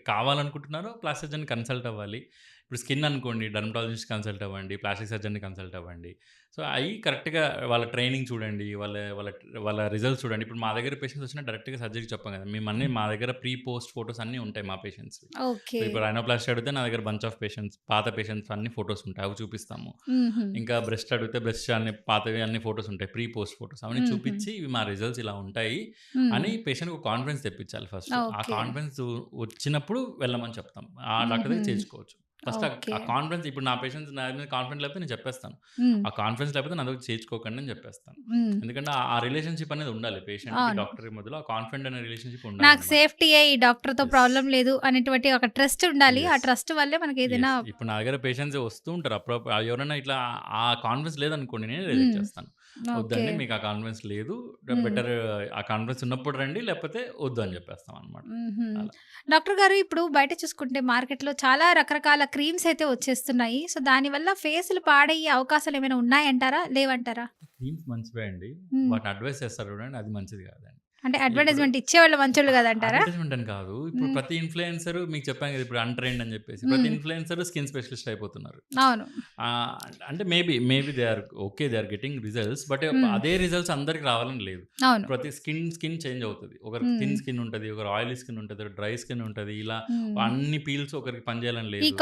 కావాలనుకుంటున్నారో ప్లాస్టిక్ సర్జన్‌ని కన్సల్ట్ అవ్వాలి. ఇప్పుడు స్కిన్ అనుకోండి డెర్మటాలజిస్ట్ కన్సల్ట్ అవ్వండి. ప్లాస్టిక్ సర్జన్‌ని కన్సల్ట్ అవ్వండి. సో, అయి కరెక్ట్‌గా వాళ్ళ ట్రైనింగ్ చూడండి. వాళ్ళ వాళ్ళ వాళ్ళ రిజల్ట్స్ చూడండి. ఇప్పుడు మా దగ్గర పేషెంట్స్ వచ్చినా డైరెక్ట్‌గా సర్జరీకి చెప్పం కదా! మేమన్నీ మా దగ్గర పోస్ట్ ఫోటోస్ అన్నీ ఉంటాయి మా పేషెంట్స్‌వి. So, okay. ఇప్పుడు రైనోప్లాస్టీ అడిగితే నా దగ్గర బంచ్ ఆఫ్ పేషెంట్స్ పాత పేషెంట్స్ అన్ని ఫోటోస్ ఉంటాయి. అవి చూపిస్తాము. హుహు. ఇంకా బ్రెస్ట్ అడిగితే బ్రెస్ట్ అన్ని పాతవి అన్ని ఫోటోస్ ఉంటాయి. పోస్ట్ ఫోటోస్ అవన్నీ హుహు. చూపిచ్చి ఇవి మా రిజల్ట్స్ ఇలా ఉంటాయి హ్మ్. అని పేషెంట్‌కి ఒక కాన్ఫిడెన్స్ తెప్పించాలి ఫస్ట్. ఆ ఓకే. కాన్ఫిడెన్స్ వచ్చినప్పుడు వెళ్ళమని చెప్తాం. ఆ డాక్టర్ హుహు. దగ్గర చేర్చుకోవచ్చు. First okay. ఆ కాన్ఫిడెన్స్ ఇప్పుడు నా పేషెంట్స్ నా మీద కాన్ఫిడెంట్ లేకపోతే నేను చెప్పేస్తాను. హ్మ్. ఆ కాన్ఫిడెన్స్ లేకపోతే నా దగ్గర చేర్చుకోకండి అని చెప్పేస్తాను. హ్మ్. ఎందుకంటే ఆ రిలేషన్‌షిప్ అనేది ఉండాలి. పేషెంట్‌కి, అవును. డాక్టర్‌కి మధ్యలో ఆ కాన్ఫిడెంట్ అనే రిలేషన్‌షిప్ నాకు ఉండాలన్నమాట. సేఫ్టీయే ఈ డాక్టర్‌తో యెస్. ప్రాబ్లమ్ లేదు అనేటువంటి ఒక ట్రస్ట్ ఉండాలి. ఆ యెస్. ట్రస్ట్ వల్లే మనకేదైనా యెస్. ఇప్పుడు నా దగ్గర పేషెంట్స్ వస్తూ ఉంటారు. అప్పుడప్పుడు ఎవరైనా ఇట్లా ఆ కాన్ఫిడెన్స్ లేదనుకోండి నేనే రిజెక్ట్ హ్మ్. చేస్తాను. ఓకే. వద్దండి మీకు ఆ కాన్ఫిడెన్స్ లేదు. హ్మ్. బెటర్ ఆ కాన్ఫిడెన్స్ ఉన్నప్పుడు రండి. లేకపోతే వద్దు అని చెప్పేస్తాం అనమాట. హుహు. అలా. డాక్టర్ గారు ఇప్పుడు బయట చూసుకుంటే మార్కెట్‌లో చాలా రకరకాల క్రీమ్స్ అయితే వచ్చేస్తున్నాయి. సో, దానివల్ల ఫేసులు పాడయ్యే అవకాశాలేమైనా ఉన్నాయంటారా? లేవంటారా? క్రీమ్స్ మంచివే అండి. హ్మ్. వాటిని అడ్వైస్ చేస్తారు చూడండి అది మంచిది కాదండి. అంటే ఇప్పుడు అడ్వర్టైజ్‌మెంట్ ఇచ్చేవాళ్ళు మంచోళ్ళు కాదంటారా? అడ్వర్టైజ్మెంట్ అని కాదు. ఇప్పుడు హ్మ్. ప్రతి ఇన్‌ఫ్లుయెన్సర్ మీకు చెప్పాను కదా! ఇప్పుడు అన్‌ట్రైన్డ్ అని చెప్పేసి. ప్రతి హ్మ్. ఇన్‌ఫ్లుయెన్సర్ స్కిన్ స్పెషలిస్ట్ అయిపోతున్నారు. అవును. ఆహ్, అంటే maybe they are okay. They are getting results. But hmm. అదే రిజల్ట్స్ అందరికి రావాలని లేదు. అవును. ప్రతి స్కిన్ చేంజ్ అవుతది. ఒకరికి హ్మ్. థిన్ స్కిన్ ఉంటది. ఒకరు ఆయిలీ స్కిన్ ఉంటది. డ్రై స్కిన్ ఉంటది. ఇలా హ్మ్. అన్ని పీల్స్ ఒకరికి పనిచేయాలని ఈ లేదు.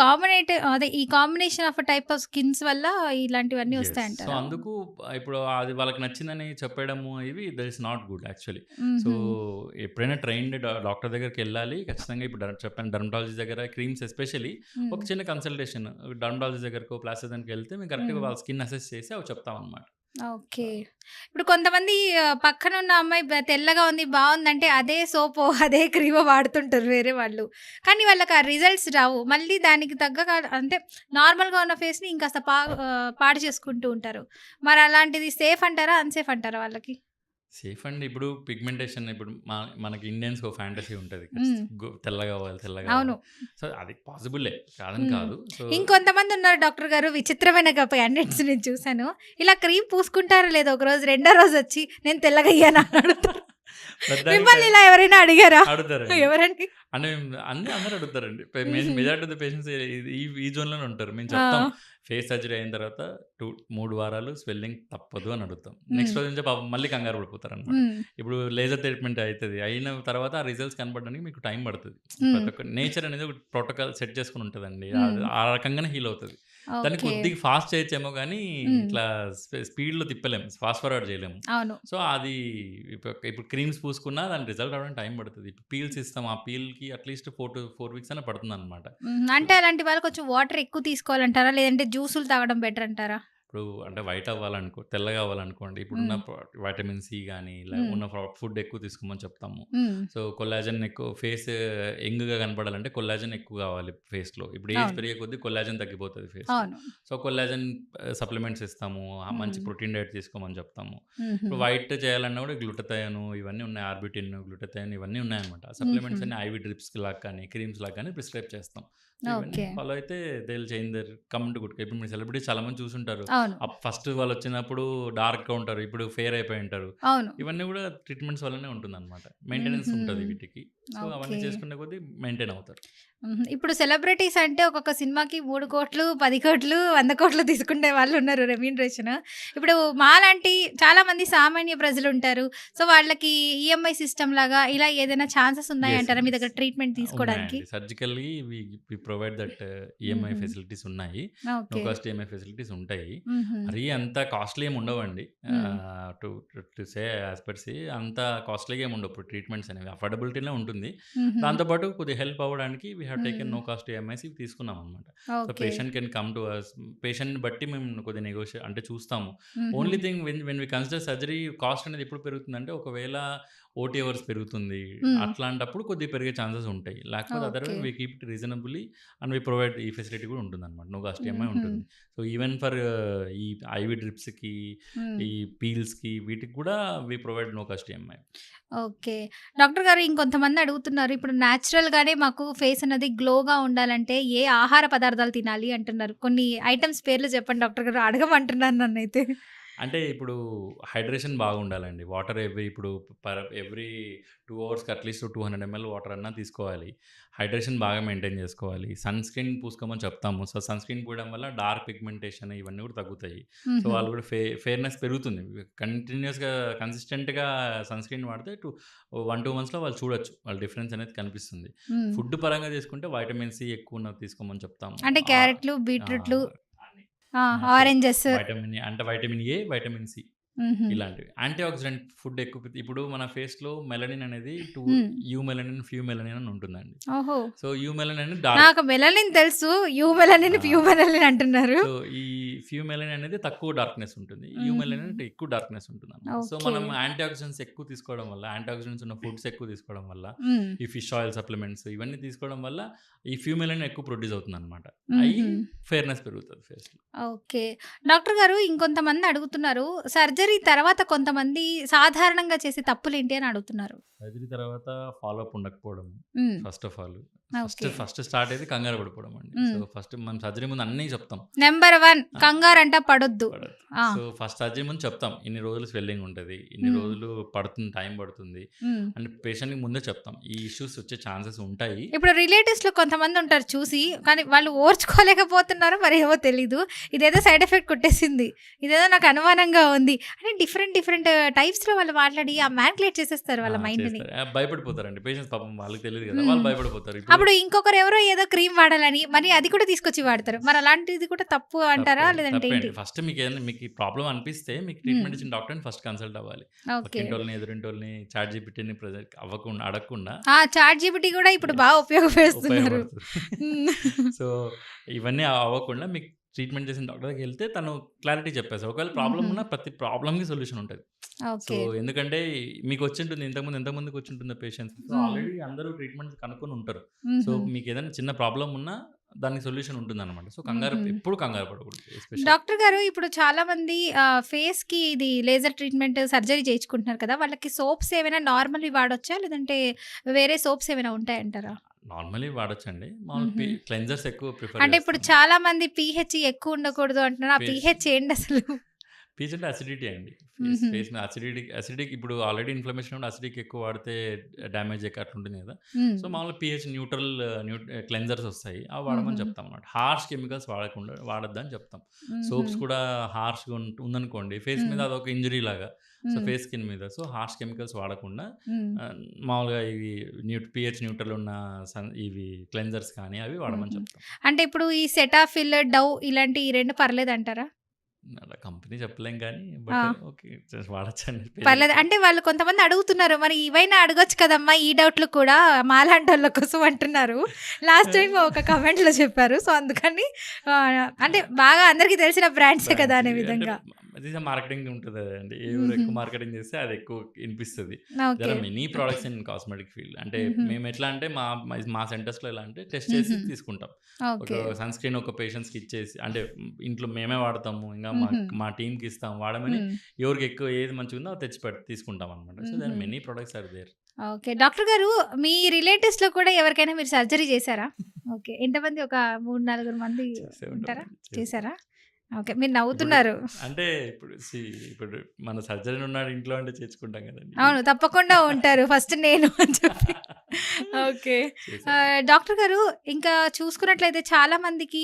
ఈ combination of type of skins వల్ల ఇలాంటివన్నీ యెస్. సో, వస్తాయంటారా? అందుకు ఇప్పుడు అది వాళ్ళకి నచ్చిందని చెప్పడము ఇవి that is not good actually. So, హుహు. ఎప్పుడైనా ట్రైన్డ్ డాక్టర్ దగ్గరికెళ్ళాలి. ఖచ్చితంగా ఇప్పుడు చెప్పాను డెర్మటాలజిస్ట్ దగ్గర క్రీమ్స్ ఎస్పెషల్లీ ఒక హ్మ్. చిన్న కన్సల్టేషన్ డెర్మటాలజిస్ట్ దగ్గరకో, ప్లాస్టిక్ దగ్గరికెళ్తే మేము కరెక్ట్‌గా హ్మ్. వాళ్ళ స్కిన్ అసెస్ చేసి అవి చెప్తామనమాట. ఓకే. ఇప్పుడు కొంతమంది పక్కనున్న అమ్మాయి తెల్లగా ఉంది, బావుందంటే అదే సోపో, అదే క్రీమో వాడుతుంటారు వేరే వాళ్ళు. కానీ వాళ్ళకి ఆ రిజల్ట్స్ రావు. మళ్ళీ దానికి తగ్గగా అంటే నార్మల్‌గా ఉన్న ఫేస్‌ని ఇంకాస్త పాడు చేసుకుంటూ ఉంటారు. మరి అలాంటిది సేఫ్ అంటారా? అన్‌సేఫ్ అంటారా వాళ్ళకి? సేఫ్ అండి. ఇప్పుడు పిగ్మెంటేషన్ ఇప్పుడు మనకి ఇండియన్స్‌కి ఒక ఫ్యాంటసీ ఉంటది. హ్మ్. తెల్లగా అవ్వాలి, తెల్లగా అవును. అవ్వాలి. సో, అది పాసిబులే కాదని హ్మ్. కాదు. సో, ఇంకొంతమందున్నారు డాక్టర్ గారు విచిత్రమైన క్యాండిడేట్స్ నేను చూసాను. ఇలా క్రీమ్ పూసుకుంటారో లేదో ఒకరోజు రెండో రోజొచ్చి నేను తెల్లగయ్యానా అని అడుగుతారు. ప్రతిదానికి మిమ్మల్ని ఇలా ఎవరైనా అడిగారా? అడుగుతారండి. ఎవరండి? అంటే అందరూ అడుగుతారండి. హుహు. మెజారిటీ ఆఫ్ ద పేషెంట్స్ ఈ ఈ జోన్‌లోనే ఉంటారు. మేము ఆ! చెప్తాం. ఫేస్ సర్జరీ అయిన తర్వాత 3 వారాలు స్వెల్లింగ్ తప్పదు అని అడుగుతాం. హ్మ్. నెక్స్ట్ రోజు నుంచి పాపం మళ్ళీ కంగారు పడిపోతారనమాట. హ్మ్. ఇప్పుడు లేజర్ ట్రీట్మెంట్ అయితది. అయిన తర్వాత ఆ రిజల్ట్స్ కనపడడానికి మీకు టైం పడతది. హ్మ్. ప్రతి ఒక్క నేచర్ అనేది ఒక ప్రోటోకాల్ సెట్ చేసుకొని ఉంటదండి. హ్మ్. అది ఆ రకంగానే హీల్ అవుతది. దాన్ని ఓకే. కొద్దిగా ఫాస్ట్ చేయొచ్చేమో గానీ, హ్మ్. ఇట్లా స్పీడ్‌లో తిప్పలేం. ఫాస్ట్ ఫార్వర్డ్ చేయలేము. అవును. సో, అది ఇప్పుడు క్రీమ్స్ పూసుకున్నా దాని రిజల్ట్ రావడానికి టైం పడతది. ఇప్పుడు పీల్స్ ఇస్తాం. ఆ పీల్‌కి అట్‌లీస్ట్ 4 వీక్స్ అయినా పడుతుందనమాట. హ్మ్. సో, అంటే అలాంటి వాళ్ళు కొంచెం వాటర్ ఎక్కువ తీసుకోవాలంటారా? లేదంటే జ్యూసులు తాగడం బెటర్ అంటారా? ఇప్పుడు అంటే వైట్ అవ్వాలనుకో తెల్లగా అవ్వాలనుకోండి. ఇప్పుడున్న హ్మ్. వైటమిన్ సి గాని, ఇలా హ్మ్. ఉన్న ఫుడ్ ఎక్కువ తీసుకోమని చెప్తాము. హ్మ్. సో, కొల్లాజెన్ ఎక్కువ ఫేస్ యంగ్‌గా కనపడాలంటే కొల్లాజెన్ ఎక్కువ కావాలి ఫేస్‌లో. ఇప్పుడు ఏజ్ అవును. పెరిగే కొద్దీ కొల్లాజెన్ తగ్గిపోతది ఫేస్‌లో. అవును. సో, కొల్లాజెన్ సప్లిమెంట్స్ ఇస్తాము. మంచి హ్మ్. ప్రోటీన్ డైట్ తీసుకోమని చెప్తాము. హుహు. ఇప్పుడు వైట్ చేయాలన్నా కూడా గ్లూటథయోన్ ఇవన్నీ ఉన్నాయి. ఆర్బిటిన్, గ్లూటథయోన్ ఇవన్నీ ఉన్నాయన్నమాట. ఆ హుహు. సప్లిమెంట్స్ అన్ని ఐవీ డ్రిప్స్ లాగా కానీ, క్రీమ్స్ లాగా కానీ ప్రిస్క్రైబ్ చేస్తాం. సో, ఇవన్నీ ఓకే. ఫాలో అయితే they will change their come to good. ఇప్పుడు మీరు సెలబ్రిటీస్ చాలా మంది చూసుంటారు. అవును. ఫస్ట్ వాళ్ళొచ్చినప్పుడు డార్క్‌గా ఉంటారు. ఇప్పుడు ఫెయిర్ అయిపోయి ఉంటారు. అవును. ఇవన్నీ గూడా ట్రీట్మెంట్స్ వల్లనే ఉంటుందనమాట. మెయింటెనెన్స్ హుహు. ఉంటది వీటికి. సో, అవన్నీ ఓకే. చేసుకునే కొద్దీ మెయింటైన్ అవుతారు. హుహు. ఇప్పుడు సెలబ్రిటీస్ అంటే ఒక్కొక్క సినిమాకి 3,00,00,000, 10,00,00,000, 100,00,00,000 తీసుకునే వాళ్ళున్నారు రెమ్యూనరేషన్. ఇప్పుడు మాలాంటి చాలామంది సామాన్య ప్రజలుంటారు. సో, వాళ్ళకి ఈఎంఐ సిస్టమ్ లాగా ఇలా ఏదైనా ఛాన్సెస్ యెస్. ఉన్నాయంటారా మీ యెస్. దగ్గర ట్రీట్మెంట్ తీసుకోవడానికి? ఉన్నాయండి. Surgically we provide that EMI హుహు. ఫెసిలిటీస్ ఉన్నాయి. No okay. Cost EMI facilities ఉంటాయి. హుహు. మరీ అంత కాస్ట్‌లీ ఏమి ఉండవండి. హ్మ్. To to say as per se అంత కాస్ట్‌లీగా ఏమి ఉండవు. ఇప్పుడు ట్రీట్మెంట్స్ అనేవి అఫోర్డబిలిటీనే ఉంటుంది. హుహు. దాంతో పాటు కొద్దిగా హెల్ప్ అవ్వడానికి వి హావ్ టేకెన్ హ్మ్. నో కాస్ట్ ఈఎంఐస్ ఇవి తీసుకున్నామనమాట. So, okay. Patient can come to us. పేషెంట్‌ని బట్టి మేము కొద్దిగా అంటే చూస్తాము. హుహు. Only thing when we consider surgery cost అనేది ఎప్పుడు పెరుగుతుందంటే ఒకవేళ ఓటీ అవర్స్ పెరుగుతుంది. హ్మ్. అట్లాంటప్పుడు కొద్దిగా పెరిగే ఛాన్సెస్ ఉంటాయి. లేకపోతే okay. Otherwise we keep it reasonably and we provide ఈ ఫెసిలిటీ కూడా ఉంటుందన్నమాట. నో కాస్ట్ ఈఎంఐ హుహు. ఉంటుంది. సో, ఈవెన్ ఫర్ ఈ ఐవీ డ్రిప్స్‌కి, హ్మ్. ఈ పీల్స్‌కి వీటికి కూడా we provide no cost EMI. Okay. Doctor గారు ఇంకొంతమంది అడుగుతున్నారు. ఇప్పుడు నేచురల్‌గానే మాకు ఫేస్ అనేది గ్లోగా ఉండాలంటే ఏ ఆహార పదార్థాలు తినాలి అంటున్నారు. కొన్ని ఐటెమ్స్ పేర్లు చెప్పండి డాక్టర్ గారు. అడగమంటున్నారు నన్నైతే. అంటే ఇప్పుడు హైడ్రేషన్ బాగుండాలండి. వాటర్ ఇప్పుడు ఎవ్రీ 2 అవర్స్‌కి అట్‌లీస్ట్ 200 ఎంఎల్ వాటర్ అన్నా తీసుకోవాలి. హైడ్రేషన్ బాగా మెయింటైన్ చేసుకోవాలి. సన్ స్క్రీన్ పూసుకోమని చెప్తాము. సో, సన్ స్క్రీన్ పూయడం వల్ల డార్క్ పిగ్మెంటేషన్ ఇవన్నీ కూడా తగ్గుతాయి. సో, హుహు. వాళ్ళు కూడా ఫెయిర్‌నెస్ పెరుగుతుంది. కంటిన్యూయస్‌గా కన్సిస్టెంట్‌గా సన్ స్క్రీన్ వాడితే 1, 2 మంత్స్‌లో వాళ్ళు చూడొచ్చు. వాళ్ళ డిఫరెన్స్ అనేది కనిపిస్తుంది. హ్మ్. ఫుడ్ పరంగా తీసుకుంటే వైటమిన్ సి ఎక్కువ తీసుకోమని చెప్తాము. అంటే క్యారెట్లు, బీట్రూట్లు, ఆహ్, అన్ని ఆ! ఆరెంజెస్. వైటమిన్ ఏ అంటే వైటమిన్ ఏ, వైటమిన్ సి. హుహు. ఇలాంటివి. యాంటీ ఆక్సిడెంట్ ఫుడ్ ఎక్కువ ఇప్పుడు మన ఫేస్‌లో మెలనిన్ అనేది హ్మ్. యూ మెలనిన్, ఫ్యూ మెలనిన్ అని ఉంటుందండి. ఓహో! సో, యూ మెలనిన్ అనేది డార్క్. నాకు మెలనిన్ తెలుసు. యూ మెలనిన్, ఫ్యూ ఆ! మెలనిన్ అంటున్నారు. సో, ఈ ఫ్యూ మెలనిన్ అనేది తక్కువ డార్క్‌నెస్ ఉంటుంది. యూ హుహు. మెలనిన్ అంటే ఎక్కువ డార్క్‌నెస్ ఉంటుందన్నమాట. So, okay. మనం యాంటీ ఆక్సిడెంట్స్ ఎక్కువ తీసుకోవడం వల్ల, యాంటీ ఆక్సిడెంట్స్ ఉన్న ఫుడ్స్ ఎక్కువ తీసుకోవడం వల్ల, హ్మ్. ఈ ఫిష్ ఆయిల్ సప్లిమెంట్స్ ఇవన్నీ తీసుకోవడం వల్ల ఈ ఫ్యూ మెలనిన్ ఎక్కువ ప్రొడ్యూస్ అవుతుందన్నమాట. అయ్యి హుహు. ఫెయిర్‌నెస్ పెరుగుతది ఫేస్‌లో. ఓకే. డాక్టర్ గారు ఇంకొంతమంది అడుగుతున్నారు. సర్జరీ తర్వాత కొంతమంది సాధారణంగా చేసే తప్పులేంటి అని అడుగుతున్నారు. సర్జరీ తర్వాత ఫాలో అప్ ఉండకపోవడం హ్మ్. First of all. First okay. First start అయ్యేది కంగారు పడిపోవడం అండి. సో, హ్మ్. ఫస్ట్ మనం సర్జరీ ముందు అన్నీ చెప్తాం. నంబర్ 1 ఆ! కంగారంట పడొద్దు. పడదు. ఆ! సో, ఫస్ట్ సర్జరీ ముందు చెప్తాం. ఇన్ని రోజులు స్వెల్లింగ్ ఉంటది. ఇన్ని హ్మ్. రోజులు పడుతుంది, టైం పడుతుంది. హ్మ్. అండ్ పేషెంట్‌కి ముందే చెప్తాం. ఈ ఇష్యూస్ వచ్చే ఛాన్సెస్ ఉంటాయి. ఇప్పుడు రిలేటివ్స్‌లో కొంతమందుంటారు చూసి, కానీ వాళ్ళు ఓర్చుకోలేకపోతున్నారో మరేమో తెలీదు. ఇదేదో సైడ్ ఎఫెక్ట్ కొట్టేసింది. ఇదేదో నాకు అనుమానంగా ఉంది. అంటే డిఫరెంట్ డిఫరెంట్ టైప్స్‌లో వాళ్ళు మాట్లాడి మ్యానిపులేట్ చేసేస్తారు వాళ్ళ మైండ్‌ని. చేస్తారు. భయపడిపోతారండి. పేషెంట్స్ పాపం వాళ్ళకి తెలీదు గదా! హ్మ్. వాళ్ళు భయపడిపోతారు. ఇప్పుడు అప్పుడు ఇంకొకరెవరో ఏదో క్రీమ్ వాడాలని, మరి అది కూడా తీసుకొచ్చి వాడతారు. మరి అలాంటిది కూడా తప్పు అంటారా? తప్పే. లేదంటే తప్పే ఏంటి? అండి. ఫస్ట్ మీకు ఈ ప్రాబ్లమ్ అనిపిస్తే మీకు హ్మ్. ట్రీట్మెంట్ ఇచ్చిన డాక్టర్‌ని ఫస్ట్ కన్సల్ట్ అవ్వాలి. ఓకే. పక్కింటోళ్ళని, ఎదురింటోళ్ళని, చాట్‌జీపీటీని ప్రెజర్ అవ్వకుండా అడగకుండా చాట్‌జీపీటీ కూడా ఇప్పుడు బాగా ఉపయోగపేస్తున్నారు. ఉపయోగపడుతది. హ్మ్. సో, ఇవన్నీ అవ్వకుండా మీకు ట్రీట్మెంట్ చేసిన డాక్టర్ దగ్గరికెళ్తే తను క్లారిటీ చెప్పేస్తాడు. ఒకవేళ ప్రాబ్లమ్ హుహు. ఉన్నా ప్రతి ప్రాబ్లమ్‌కి సొల్యూషన్ ఉంటది. So, okay. ఎందుకంటే ఎందుకంటే మీకొచ్చుంటుంది ఎంతమందికి వచ్చుంటుందో పేషెంట్స్. సో, హ్మ్. ఆల్రెడీ అందరూ ట్రీట్మెంట్ కనుక్కొని ఉంటారు. సో, హుహు. మీకేదైనా చిన్న ప్రాబ్లమ్ ఉన్నా దానికి సొల్యూషన్ ఉంటుందనమాట. సో, హుహు. ఎప్పుడు కంగారు పడకూడదు ఎస్పెషల్లీ. డాక్టర్ గారు ఇప్పుడు చాలామంది ఫేస్‌కి ఇది లేజర్ ట్రీట్మెంట్ సర్జరీ చేయించుకుంటున్నారు కదా! వాళ్ళకి సోప్స్ ఏమైనా నార్మల్‌వి వాడొచ్చా? లేదంటే వేరే సోప్స్ ఏమైనా ఉంటాయంటారా? నార్మల్లీ వాడొచ్చండి. మామూలు హుహు. క్లెన్జర్స్ ఎక్కువ ప్రిఫర్ అంటే ఇప్పుడు చేస్తాము. చాలామంది పీహెచ్ ఎక్కువ ఉండకూడదు అంటున్నారు. ఆ ఫేస్ పీహెచ్ ఏంటసలు? పీచ్ అంటే అసిడిటీ అండి. హుహు. ఫేస్ మీద అసిడిక్ ఇప్పుడు ఆల్రెడీ ఇన్‌ఫ్లమేషన్ ఉన్నప్పుడు అసిడిక్ ఎక్కువ వాడితే డ్యామేజ్ అట్లుంటుంది కదా! హ్మ్. సో, మామూలుగా పీహెచ్ న్యూట్రల్ క్లెన్జర్స్ వస్తాయి. అవి హుహు. వాడమని చెప్తామన్నమాట. హార్ష్ కెమికల్స్ వాడొద్దని చెప్తాం. హుహు. సోప్స్ కూడా హార్ష్‌గా ఉందనుకోండి ఫేస్ మీద హ్మ్. అదొక ఇంజరీ లాగా. సో, హ్మ్. ఫేస్ స్కిన్ మీద. సో, హార్ష్ కెమికల్స్ వాడకుండా హ్మ్. ఆహ్, మామూలుగా ఇవి పీహెచ్ న్యూట్రల్ ఉన్న ఇవి క్లెన్జర్స్ కానీ అవి వాడమని హుహు. చెప్తాం. అంటే ఇప్పుడు ఈ సెటాఫిల్, డవ్ ఇలాంటి ఈ 2 పర్లేదంటారా? అలా కంపెనీ చెప్పలేం కానీ ఆ! But okay. వాడొచ్చండి పర్లేదు. పేషెంట్స్‌కి. అంటే వాళ్ళు కొంతమంది అడుగుతున్నారు. మరి ఇవైనా అడగొచ్చు కదమ్మా! ఈ డౌట్‌లు కూడా మాలాంటోళ్ళ కోసం అంటున్నారు. లాస్ట్ టైమ్ ఒక కామెంట్‌లో చెప్పారు. సో, అందుకని అంటే బాగా అందరికి తెలిసిన బ్రాండ్సే కదా! బ్రాండ్స్ అనే అంటే విధంగా. అది మార్కెటింగ్ ఉంటది కదండీ. ఎవరు హుహు. ఎక్కువ మార్కెటింగ్ చేస్తే అది ఎక్కువ ఇనిపిస్తది. There okay. Are many products in cosmetic field. అంటే హుహు. మేము ఎట్లా అంటే మా సెంటర్స్‌లో ఎలా అంటే టెస్ట్ చేసి హుహు. తీసుకుంటాం. ఒక ఓకే. సన్ స్క్రీన్ ఒక పేషెంట్స్‌కి ఇచ్చేసి అంటే ఇంట్లో మేమే వాడతాము. ఇంగా హుహు. మా టీమ్‌కి ఇస్తాం. వాడమని హ్మ్. ఎవరికి ఎక్కువ ఏది మంచిగుందో అది తెచ్చి తీసుకుంటాం అనమాట. సో, దేర్ హుహు. Are many products are there. Okay. Doctor గారు మీ రిలేటివ్స్‌లో కూడా ఎవరికైనా మీరు సర్జరీ చేసారా? ఓకే. ఎంతమంది ఒక 3, 4 మంది చేసే ఉంటారా? ఉంటామండి. చేసాం. చేసారా? ఓకే. మీరు ఇప్పుడు నవ్వుతున్నారు. అంటే ఇప్పుడు మన సర్జన్ ఉన్నాడు ఇంట్లో అంటే చేర్చుకుంటాం కదండీ! అవును. తప్పకుండా ఉంటారు. ఫస్ట్ నేను అని చెప్పి. ఓకే. చేశాను. డాక్టర్ గారు ఇంకా చూసుకున్నట్లయితే చాలా మందికి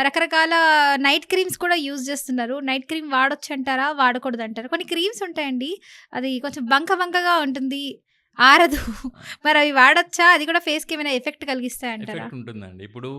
రకరకాల నైట్ క్రీమ్స్ కూడా యూజ్ చేస్తున్నారు. నైట్ క్రీమ్ వాడొచ్చంటారా? వాడకూడదంటారా? కొన్ని క్రీమ్స్ ఉంటాయండి. అది కొంచెం బంకగా ఉంటుంది. ఆరదు. ఆ! మరవి వాడొచ్చా? అది కూడా ఫేస్‌కి ఏమైనా ఎఫెక్ట్ కలిగిస్తాయంటారా? ఎఫెక్ట్ ఉంటుందండి. ఇప్పుడు